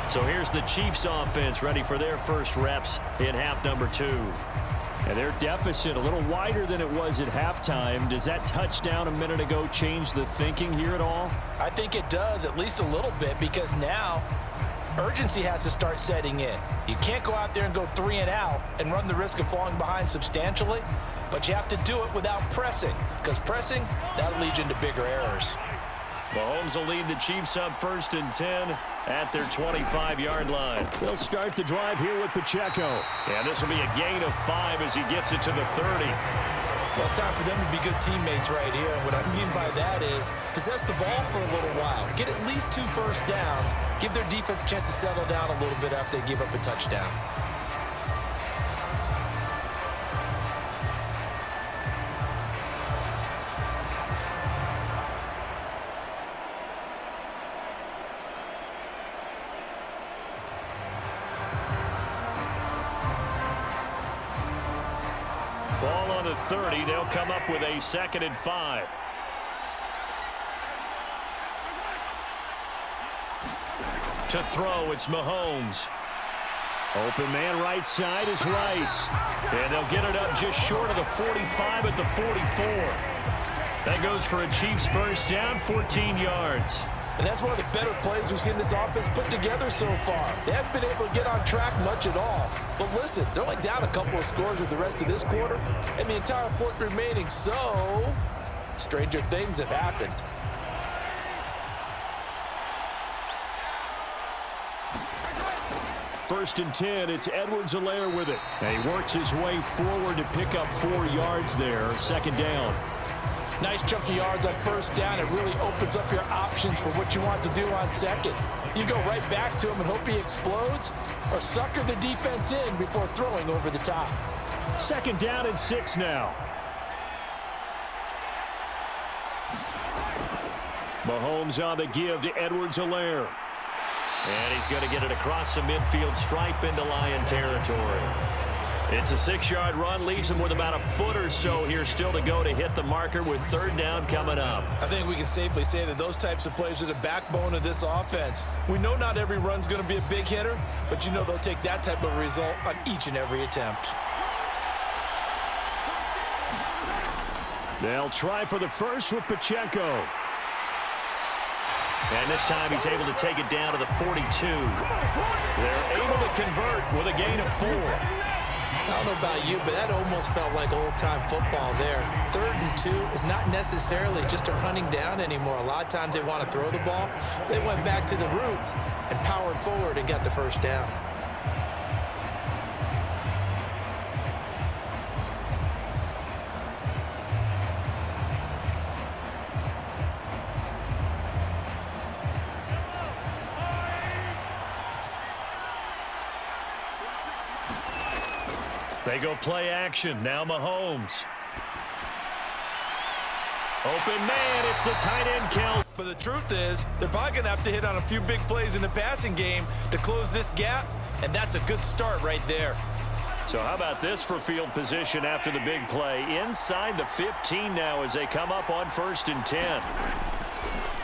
So here's the Chiefs offense ready for their first reps in half number 2. And their deficit a little wider than it was at halftime. Does that touchdown a minute ago change the thinking here at all? I think it does, at least a little bit, because now urgency has to start setting in. You can't go out there and go 3 and out and run the risk of falling behind substantially, but you have to do it without pressing, because pressing, that'll lead you into bigger errors. Mahomes will lead the Chiefs up 1st and 10 at their 25-yard line. They'll start the drive here with Pacheco. And this will be a gain of 5 as he gets it to the 30. Well, it's time for them to be good teammates right here. And what I mean by that is possess the ball for a little while. Get at least 2 first downs. Give their defense a chance to settle down a little bit after they give up a touchdown. Ball on the 30. They'll come up with a 2nd and 5. To throw, it's Mahomes. Open man right side is Rice. And they'll get it up just short of the 45 at the 44. That goes for a Chiefs first down, 14 yards. And that's one of the better plays we've seen this offense put together so far. They haven't been able to get on track much at all. But listen, they're only down a couple of scores with the rest of this quarter and the entire 4th remaining, so stranger things have happened. First and 10, it's Edwards-Helaire with it. And he works his way forward to pick up 4 yards there, 2nd down. Nice chunk of yards on 1st down. It really opens up your options for what you want to do on 2nd. You go right back to him and hope he explodes, or sucker the defense in before throwing over the top. 2nd down and 6 now. Mahomes on the give to Edwards-Helaire. And he's going to get it across the midfield stripe into Lion territory. It's a 6-yard run, leaves him with about a foot or so here still to go to hit the marker with 3rd down coming up. I think we can safely say that those types of plays are the backbone of this offense. We know not every run's going to be a big hitter, but you know they'll take that type of result on each and every attempt. They'll try for the first with Pacheco. And this time he's able to take it down to the 42. They're able to convert with a gain of 4. I don't know about you, but that almost felt like old-time football there. 3rd and 2 is not necessarily just a running down anymore. A lot of times they want to throw the ball. They went back to the roots and powered forward and got the 1st down. They go play action. Now Mahomes. Open man. It's the tight end Kelce. But the truth is, they're probably going to have to hit on a few big plays in the passing game to close this gap, and that's a good start right there. So how about this for field position after the big play? Inside the 15 now as they come up on 1st and 10.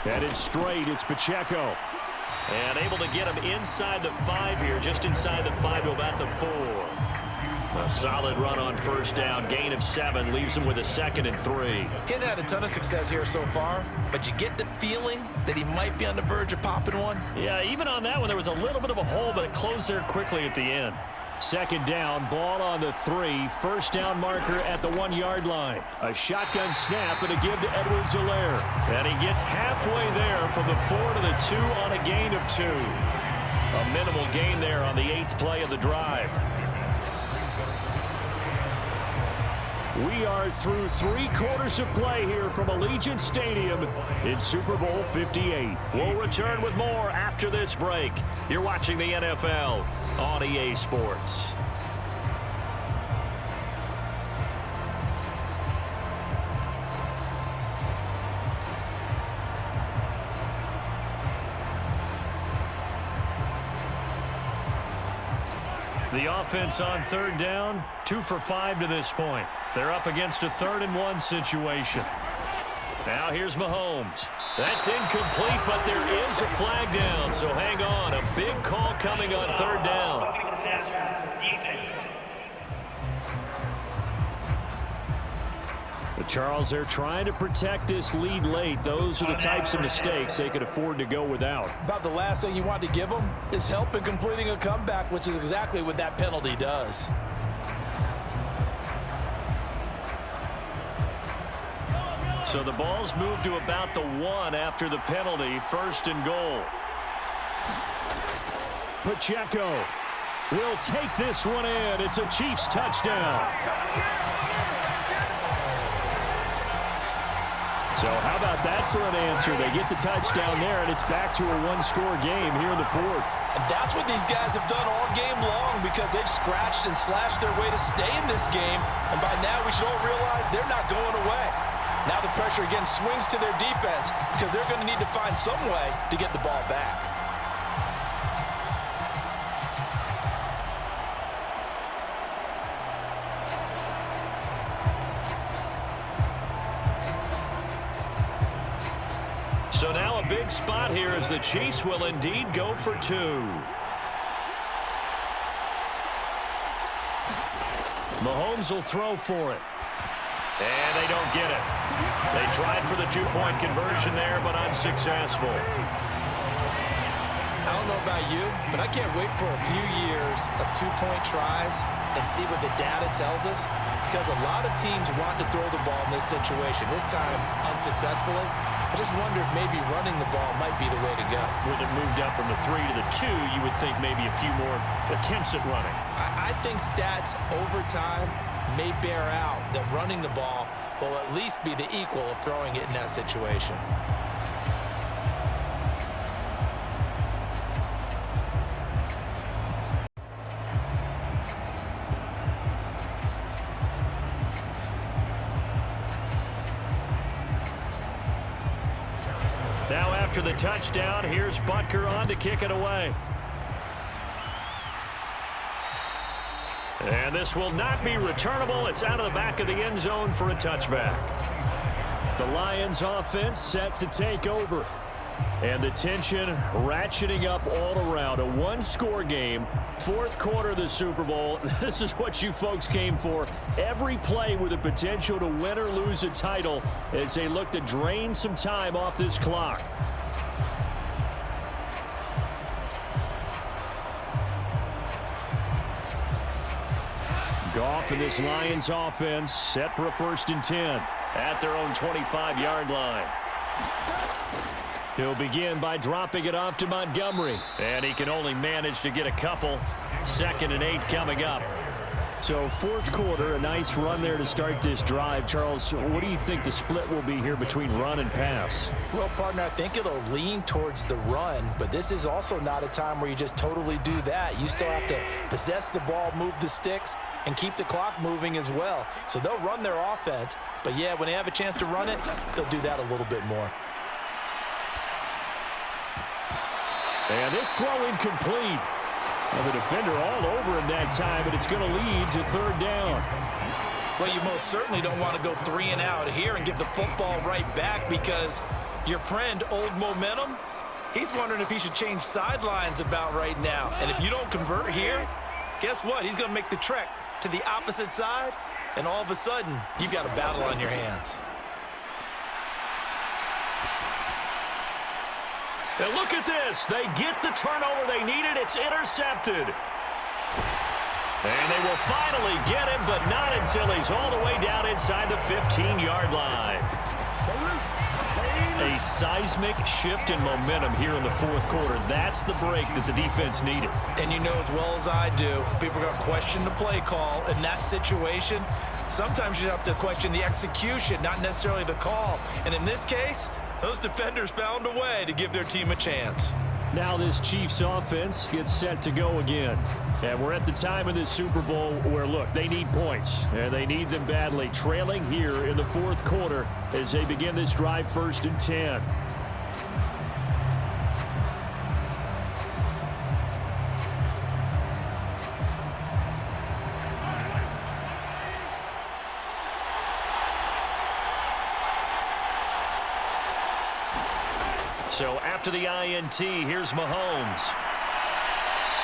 Headed straight, it's Pacheco. And able to get him inside the 5 here, just inside the 5 to about the 4. A solid run on 1st down, gain of 7, leaves him with a 2nd and 3. He hasn't had a ton of success here so far, but you get the feeling that he might be on the verge of popping one. Yeah, even on that one, there was a little bit of a hole, but it closed there quickly at the end. 2nd down, ball on the 3, 1st down marker at the 1-yard line. A shotgun snap and a give to Edwards-Helaire. And he gets halfway there from the 4 to the 2 on a gain of 2. A minimal gain there on the 8th play of the drive. We are through 3 quarters of play here from Allegiant Stadium in Super Bowl 58. We'll return with more after this break. You're watching the NFL on EA Sports. The offense on 3rd down, 2 for 5 to this point. They're up against a 3rd and 1 situation. Now here's Mahomes. That's incomplete, but there is a flag down, so hang on. A big call coming on third down. But Charles, they're trying to protect this lead late. Those are the types of mistakes they could afford to go without. About the last thing you want to give them is help in completing a comeback, which is exactly what that penalty does. So the ball's moved to about the 1 after the penalty. First and goal. Pacheco will take this one in. It's a Chiefs touchdown. So how about that for an answer? They get the touchdown there, and it's back to a one-score game here in the fourth. And that's what these guys have done all game long because they've scratched and slashed their way to stay in this game. And by now we should all realize they're not going away. Now the pressure again swings to their defense because they're going to need to find some way to get the ball back. So now a big spot here as the Chiefs will indeed go for 2. Mahomes will throw for it. And they don't get it. They tried for the 2-point conversion there, but unsuccessful. I don't know about you, but I can't wait for a few years of 2-point tries and see what the data tells us, because a lot of teams want to throw the ball in this situation, this time unsuccessfully. I just wonder if maybe running the ball might be the way to go. With it moved up from the 3 to the 2, you would think maybe a few more attempts at running. I think stats over time may bear out that running the ball will at least be the equal of throwing it in that situation. Now after the touchdown, here's Butker on to kick it away. And this will not be returnable. It's out of the back of the end zone for a touchback. The Lions offense set to take over. And the tension ratcheting up all around. A one-score game. Fourth quarter of the Super Bowl. This is what you folks came for. Every play with the potential to win or lose a title as they look to drain some time off this clock. Goff and this Lions offense set for a 1st and 10 at their own 25-yard line. He'll begin by dropping it off to Montgomery, and he can only manage to get a couple. 2nd and 8 coming up. So fourth quarter, a nice run there to start this drive. Charles, what do you think the split will be here between run and pass? Well, partner, I think it'll lean towards the run, but this is also not a time where you just totally do that. You still have to possess the ball, move the sticks, and keep the clock moving as well. So they'll run their offense, but yeah, when they have a chance to run it, they'll do that a little bit more. And this throw incomplete. And the defender all over him that time, but it's going to lead to 3rd down. Well, you most certainly don't want to go 3 and out here and give the football right back, because your friend, Old Momentum, he's wondering if he should change sidelines about right now. And if you don't convert here, guess what? He's going to make the trek to the opposite side, and all of a sudden, you've got a battle on your hands. And look at this. They get the turnover they needed. It's intercepted. And they will finally get him, but not until he's all the way down inside the 15-yard line. A seismic shift in momentum here in the fourth quarter. That's the break that the defense needed. And you know as well as I do, people are going to question the play call in that situation. Sometimes you have to question the execution, not necessarily the call. And in this case, those defenders found a way to give their team a chance. Now this Chiefs offense gets set to go again. And we're at the time of this Super Bowl where, look, they need points. And they need them badly. Trailing here in the fourth quarter as they begin this drive, 1st and 10. So after the INT, here's Mahomes.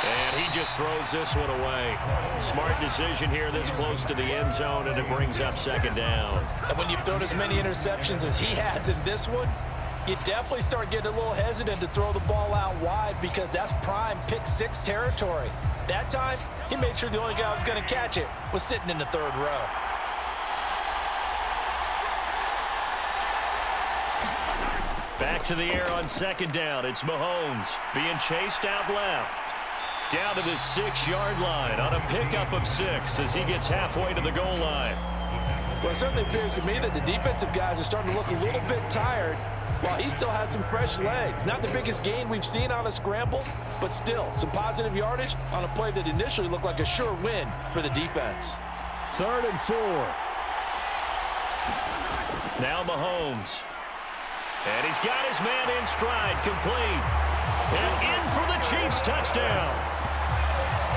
And he just throws this one away. Smart decision here this close to the end zone, and it brings up second down. And when you've thrown as many interceptions as he has in this one, you definitely start getting a little hesitant to throw the ball out wide because that's prime pick six territory. That time, he made sure the only guy who was going to catch it was sitting in the third row. Back to the air on second down. It's Mahomes being chased out left. Down to the 6-yard line on a pickup of 6 as he gets halfway to the goal line. Well, it certainly appears to me that the defensive guys are starting to look a little bit tired while he still has some fresh legs. Not the biggest gain we've seen on a scramble, but still some positive yardage on a play that initially looked like a sure win for the defense. 3rd and 4. Now Mahomes. And he's got his man in stride, complete. And in for the Chiefs touchdown.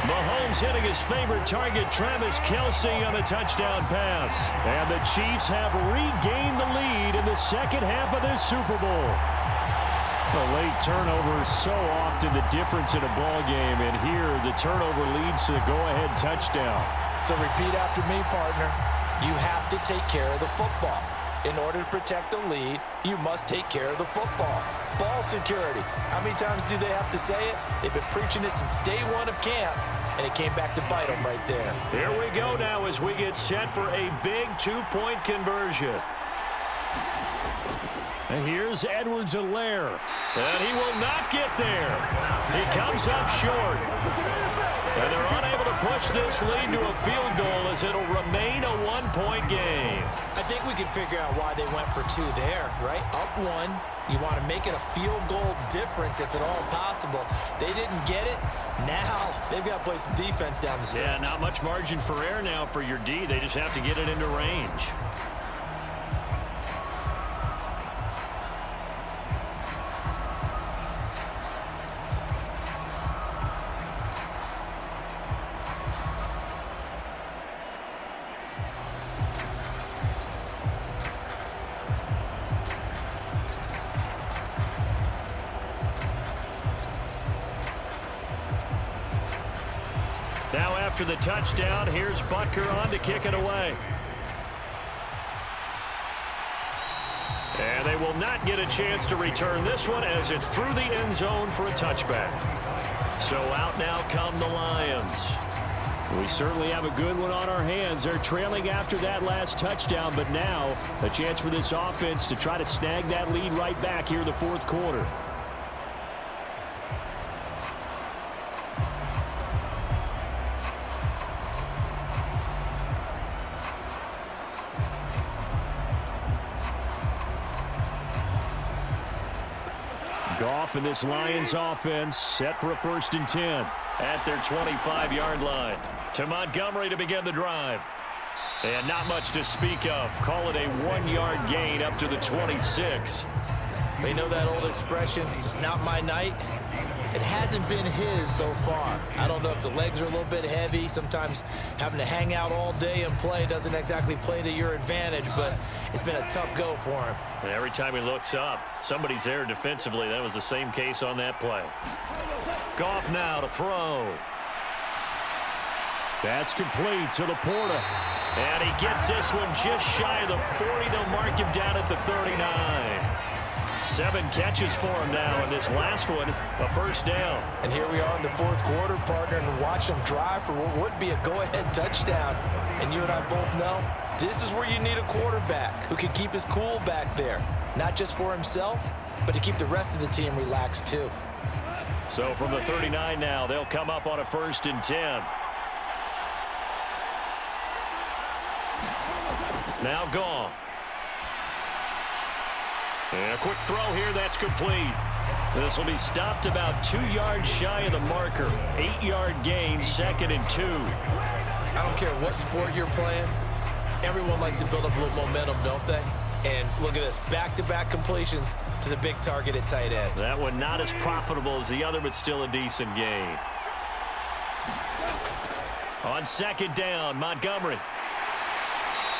Mahomes hitting his favorite target, Travis Kelce, on a touchdown pass. And the Chiefs have regained the lead in the second half of this Super Bowl. A late turnover is so often the difference in a ball game, and here the turnover leads to the go-ahead touchdown. So repeat after me, partner. You have to take care of the football. In order to protect the lead, you must take care of the football. Ball security. How many times do they have to say it? They've been preaching it since day one of camp, and it came back to bite them right there. Here we go now as we get set for a big two-point conversion. And here's Edwards-Helaire. And he will not get there. He comes up short. And they're unable to push this lead to a field goal as it'll remain a one-point game. I think we can figure out why they went for 2 there, right? Up 1, you want to make it a field goal difference if at all possible. They didn't get it. Now they've got to play some defense down the stretch. Yeah, not much margin for error now for your D. They just have to get it into range. Now after the touchdown, here's Butker on to kick it away. And they will not get a chance to return this one as it's through the end zone for a touchback. So out now come the Lions. We certainly have a good one on our hands. They're trailing after that last touchdown, but now a chance for this offense to try to snag that lead right back here in the fourth quarter. Goff and this Lions offense set for a 1st and 10 at their 25-yard line. To Montgomery to begin the drive. And not much to speak of. Call it a 1-yard gain up to the 26. They know that old expression, it's not my night. It hasn't been his so far. I don't know if the legs are a little bit heavy. Sometimes having to hang out all day and play doesn't exactly play to your advantage, but it's been a tough go for him. And every time he looks up, somebody's there defensively. That was the same case on that play. Goff now to throw. That's complete to Laporta. And he gets this one just shy of the 40. They'll mark him down at the 39. 7 catches for him now, and this last one, a 1st down. And here we are in the fourth quarter, partner, and watch them drive for what would be a go-ahead touchdown. And you and I both know this is where you need a quarterback who can keep his cool back there, not just for himself, but to keep the rest of the team relaxed too. So from the 39 now, they'll come up on a 1st and 10. Now Goff. And a quick throw here, that's complete. This will be stopped about 2 yards shy of the marker. 8-yard gain, 2nd and 2. I don't care what sport you're playing. Everyone likes to build up a little momentum, don't they? And look at this, back-to-back completions to the big target at tight end. That one not as profitable as the other, but still a decent gain. On 2nd down, Montgomery.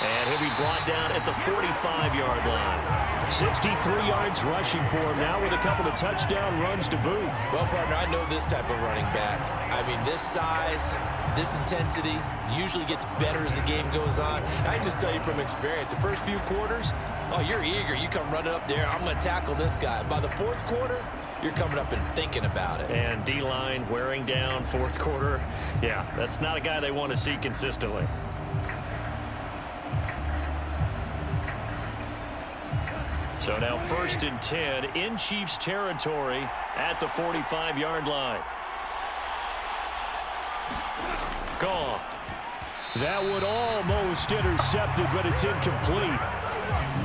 And he'll be brought down at the 45-yard line. 63 yards rushing for him now with a couple of touchdown runs to boot. Well, partner, I know this type of running back. I mean, this size, this intensity usually gets better as the game goes on. And I just tell you from experience, the first few quarters, oh, you're eager. You come running up there, I'm going to tackle this guy. By the fourth quarter, you're coming up and thinking about it. And D-line wearing down fourth quarter. Yeah, that's not a guy they want to see consistently. So now 1st and 10 in Chiefs territory at the 45-yard line. Gone. That one almost intercepted, but it's incomplete.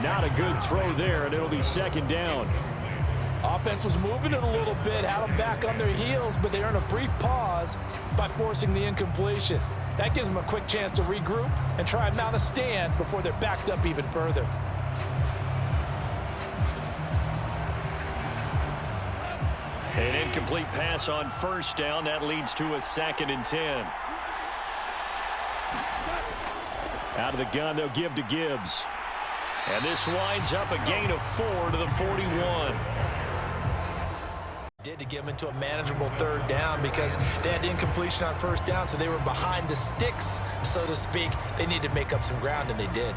Not a good throw there, and it'll be 2nd down. Offense was moving it a little bit, had them back on their heels, but they earn a brief pause by forcing the incompletion. That gives them a quick chance to regroup and try and mount a stand before they're backed up even further. An incomplete pass on 1st down. That leads to a 2nd and 10. Out of the gun, they'll give to Gibbs. And this winds up a gain of 4 to the 41. Did to get them into a manageable 3rd down because they had incompletion on 1st down, so they were behind the sticks, so to speak. They needed to make up some ground, and they did.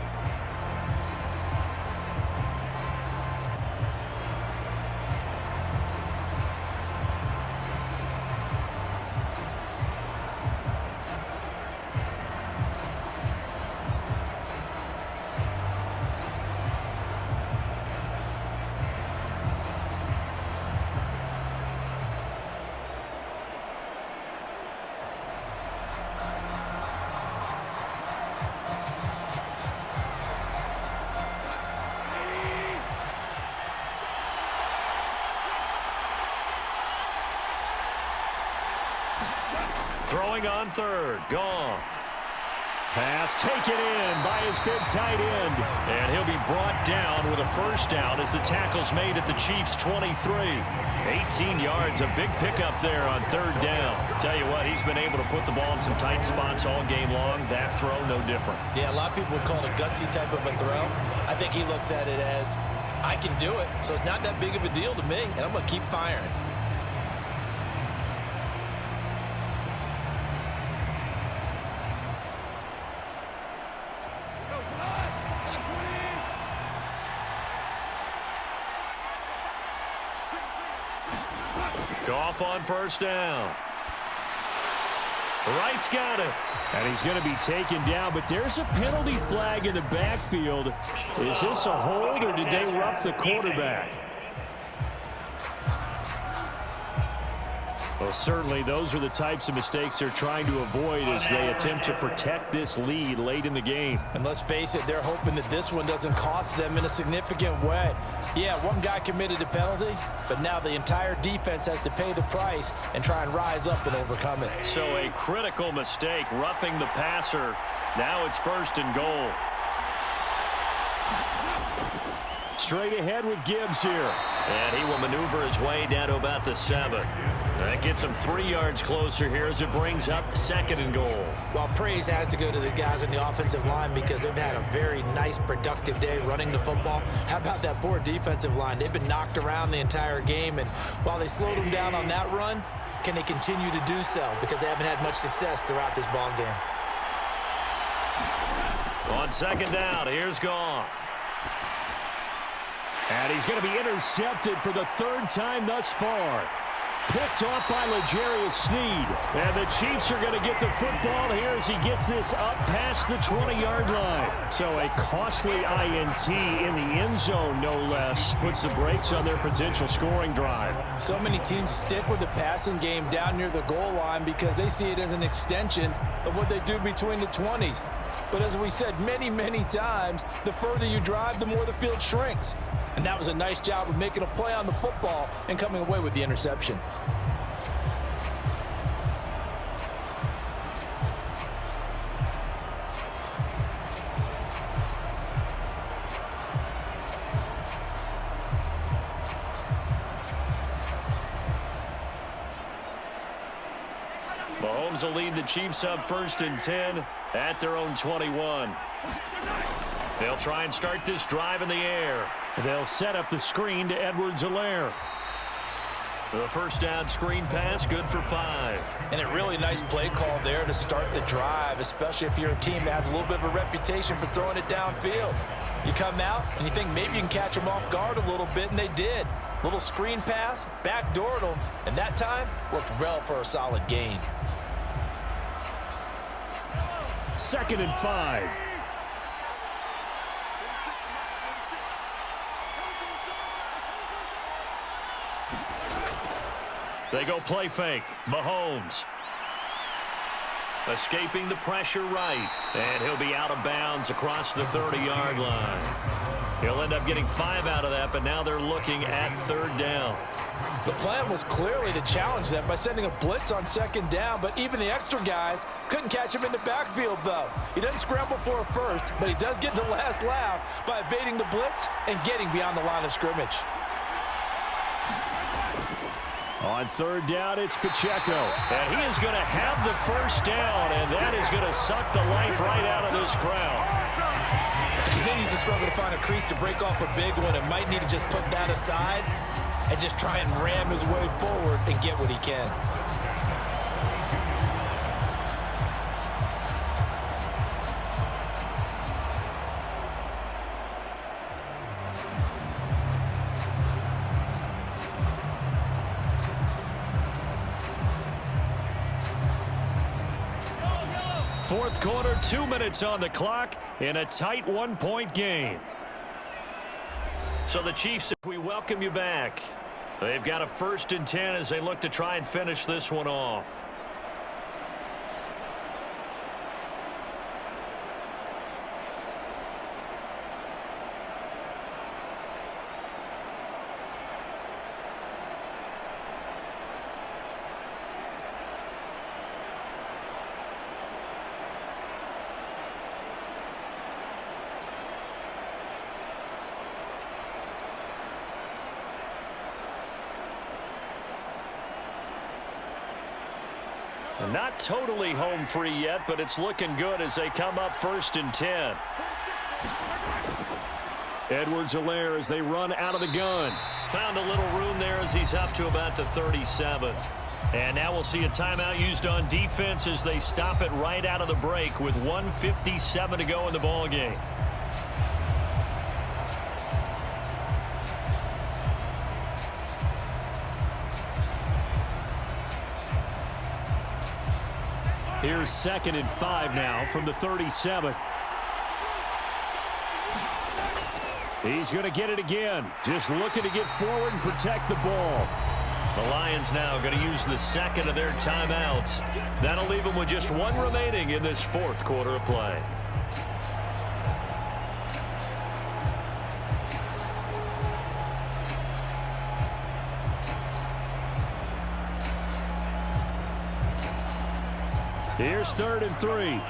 Throwing on 3rd, Goff. Pass taken in by his big tight end. And he'll be brought down with a 1st down as the tackle's made at the Chiefs' 23. 18 yards, a big pickup there on 3rd down. Tell you what, he's been able to put the ball in some tight spots all game long. That throw, no different. Yeah, a lot of people would call it a gutsy type of a throw. I think he looks at it as, I can do it, so it's not that big of a deal to me, and I'm going to keep firing. Goff on 1st down. Wright's got it. And he's going to be taken down, but there's a penalty flag in the backfield. Is this a hold, or did they rough the quarterback? Well, certainly those are the types of mistakes they're trying to avoid as they attempt to protect this lead late in the game. And let's face it, they're hoping that this one doesn't cost them in a significant way. Yeah, one guy committed a penalty, but now the entire defense has to pay the price and try and rise up and overcome it. So a critical mistake, roughing the passer. Now it's 1st and goal. Straight ahead with Gibbs here. And he will maneuver his way down to about the 7. That gets him 3 yards closer here as it brings up 2nd and goal. Well, praise has to go to the guys on the offensive line because they've had a very nice, productive day running the football. How about that poor defensive line? They've been knocked around the entire game, and while they slowed them down on that run, can they continue to do so? Because they haven't had much success throughout this ball game. On 2nd down, here's Goff. And he's going to be intercepted for the 3rd time thus far. Picked off by L'Jarius Sneed. And the Chiefs are going to get the football here as he gets this up past the 20-yard line. So a costly INT in the end zone, no less, puts the brakes on their potential scoring drive. So many teams stick with the passing game down near the goal line because they see it as an extension of what they do between the 20s. But as we said many, many times, the further you drive, the more the field shrinks. And that was a nice job of making a play on the football and coming away with the interception. Mahomes will lead the Chiefs up 1st and 10 at their own 21. They'll try and start this drive in the air. They'll set up the screen to Edwards-Helaire. The first down screen pass, good for 5. And a really nice play call there to start the drive, especially if you're a team that has a little bit of a reputation for throwing it downfield. You come out and you think maybe you can catch them off guard a little bit, and they did. Little screen pass, backdoored them, and that time worked well for a solid gain. 2nd and 5. They go play fake. Mahomes escaping the pressure right. And he'll be out of bounds across the 30-yard line. He'll end up getting 5 out of that, but now they're looking at 3rd down. The plan was clearly to challenge them by sending a blitz on 2nd down, but even the extra guys couldn't catch him in the backfield, though. He doesn't scramble for a first, but he does get the last laugh by evading the blitz and getting beyond the line of scrimmage. On 3rd down, it's Pacheco. And he is going to have the first down, and that is going to suck the life right out of this crowd. He continues to struggle to find a crease to break off a big one, and might need to just put that aside and just try and ram his way forward and get what he can. Fourth quarter, 2 minutes on the clock in a tight 1-point game. So the Chiefs, we welcome you back. They've got a 1st and 10 as they look to try and finish this one off. Not totally home free yet, but it's looking good as they come up 1st and 10. Edwards-Helaire as they run out of the gun. Found a little room there as he's up to about the 37. And now we'll see a timeout used on defense as they stop it right out of the break with 1:57 to go in the ball game. Here's 2nd and 5 now from the 37. He's going to get it again. Just looking to get forward and protect the ball. The Lions now going to use the 2nd of their timeouts. That'll leave them with just 1 remaining in this 4th quarter of play. Here's 3rd and 3.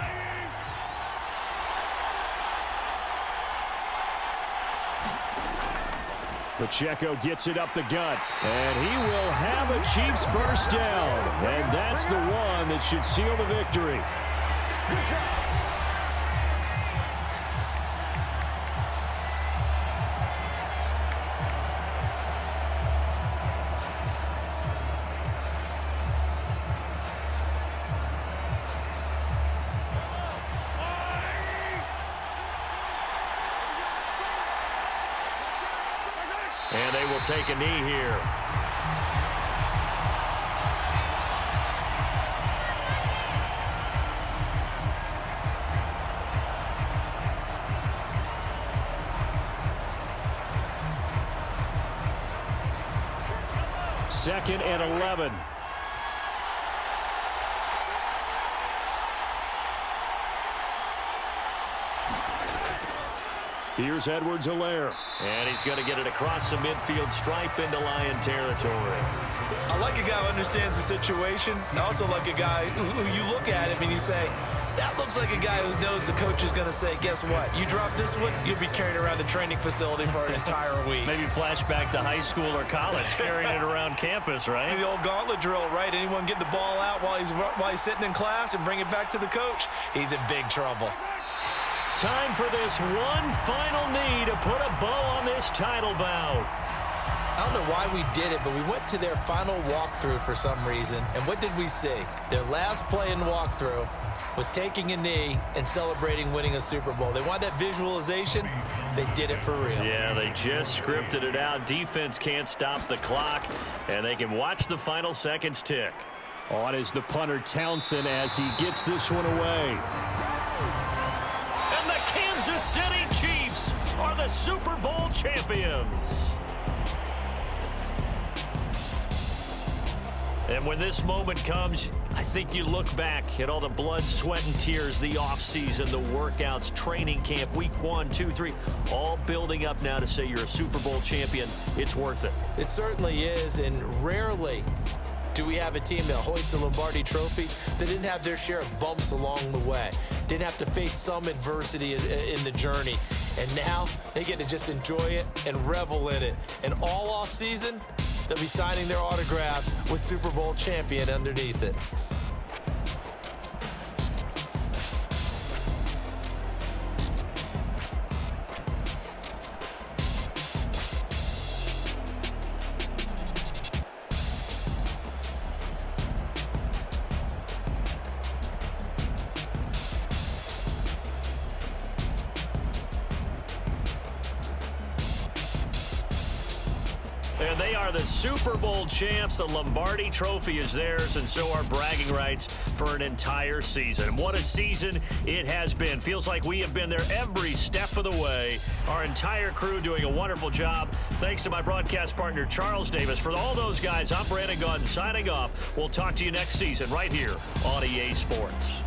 Pacheco gets it up the gut, and he will have a Chiefs first down. And that's the one that should seal the victory. And they will take a knee here. Second and 11. Here's Edwards-Helaire. And he's going to get it across the midfield stripe into Lion territory. I like a guy who understands the situation. I also like a guy who you look at him and you say, That looks like a guy who knows the coach is going to say, guess what? You drop this one, you'll be carrying around the training facility for an entire week. Maybe flashback to high school or college, carrying it around campus, right? The old gauntlet drill, right? Anyone get the ball out while he's sitting in class and bring it back to the coach? He's in big trouble. Time for this one final knee to put a bow on this title bout. I don't know why we did it, but we went to their final walkthrough for some reason. And what did we see? Their last play in walkthrough was taking a knee and celebrating winning a Super Bowl. They want that visualization. They did it for real. Yeah, they just scripted it out. Defense can't stop the clock, and they can watch the final seconds tick. On is the punter Townsend as he gets this one away. And the Kansas City Chiefs are the Super Bowl champions. And when this moment comes, I think you look back at all the blood, sweat, and tears, the offseason, the workouts, training camp, week 1, 2, 3, all building up now to say you're a Super Bowl champion. It's worth it. It certainly is, and rarely do we have a team that hoists the Lombardi Trophy that didn't have their share of bumps along the way, didn't have to face some adversity in the journey. And now they get to just enjoy it and revel in it. And all offseason, they'll be signing their autographs with Super Bowl champion underneath it. And they are the Super Bowl champs. The Lombardi Trophy is theirs, and so are bragging rights for an entire season. What a season it has been. Feels like we have been there every step of the way. Our entire crew doing a wonderful job. Thanks to my broadcast partner, Charles Davis. For all those guys, I'm Brandon Gaudin signing off. We'll talk to you next season right here on EA Sports.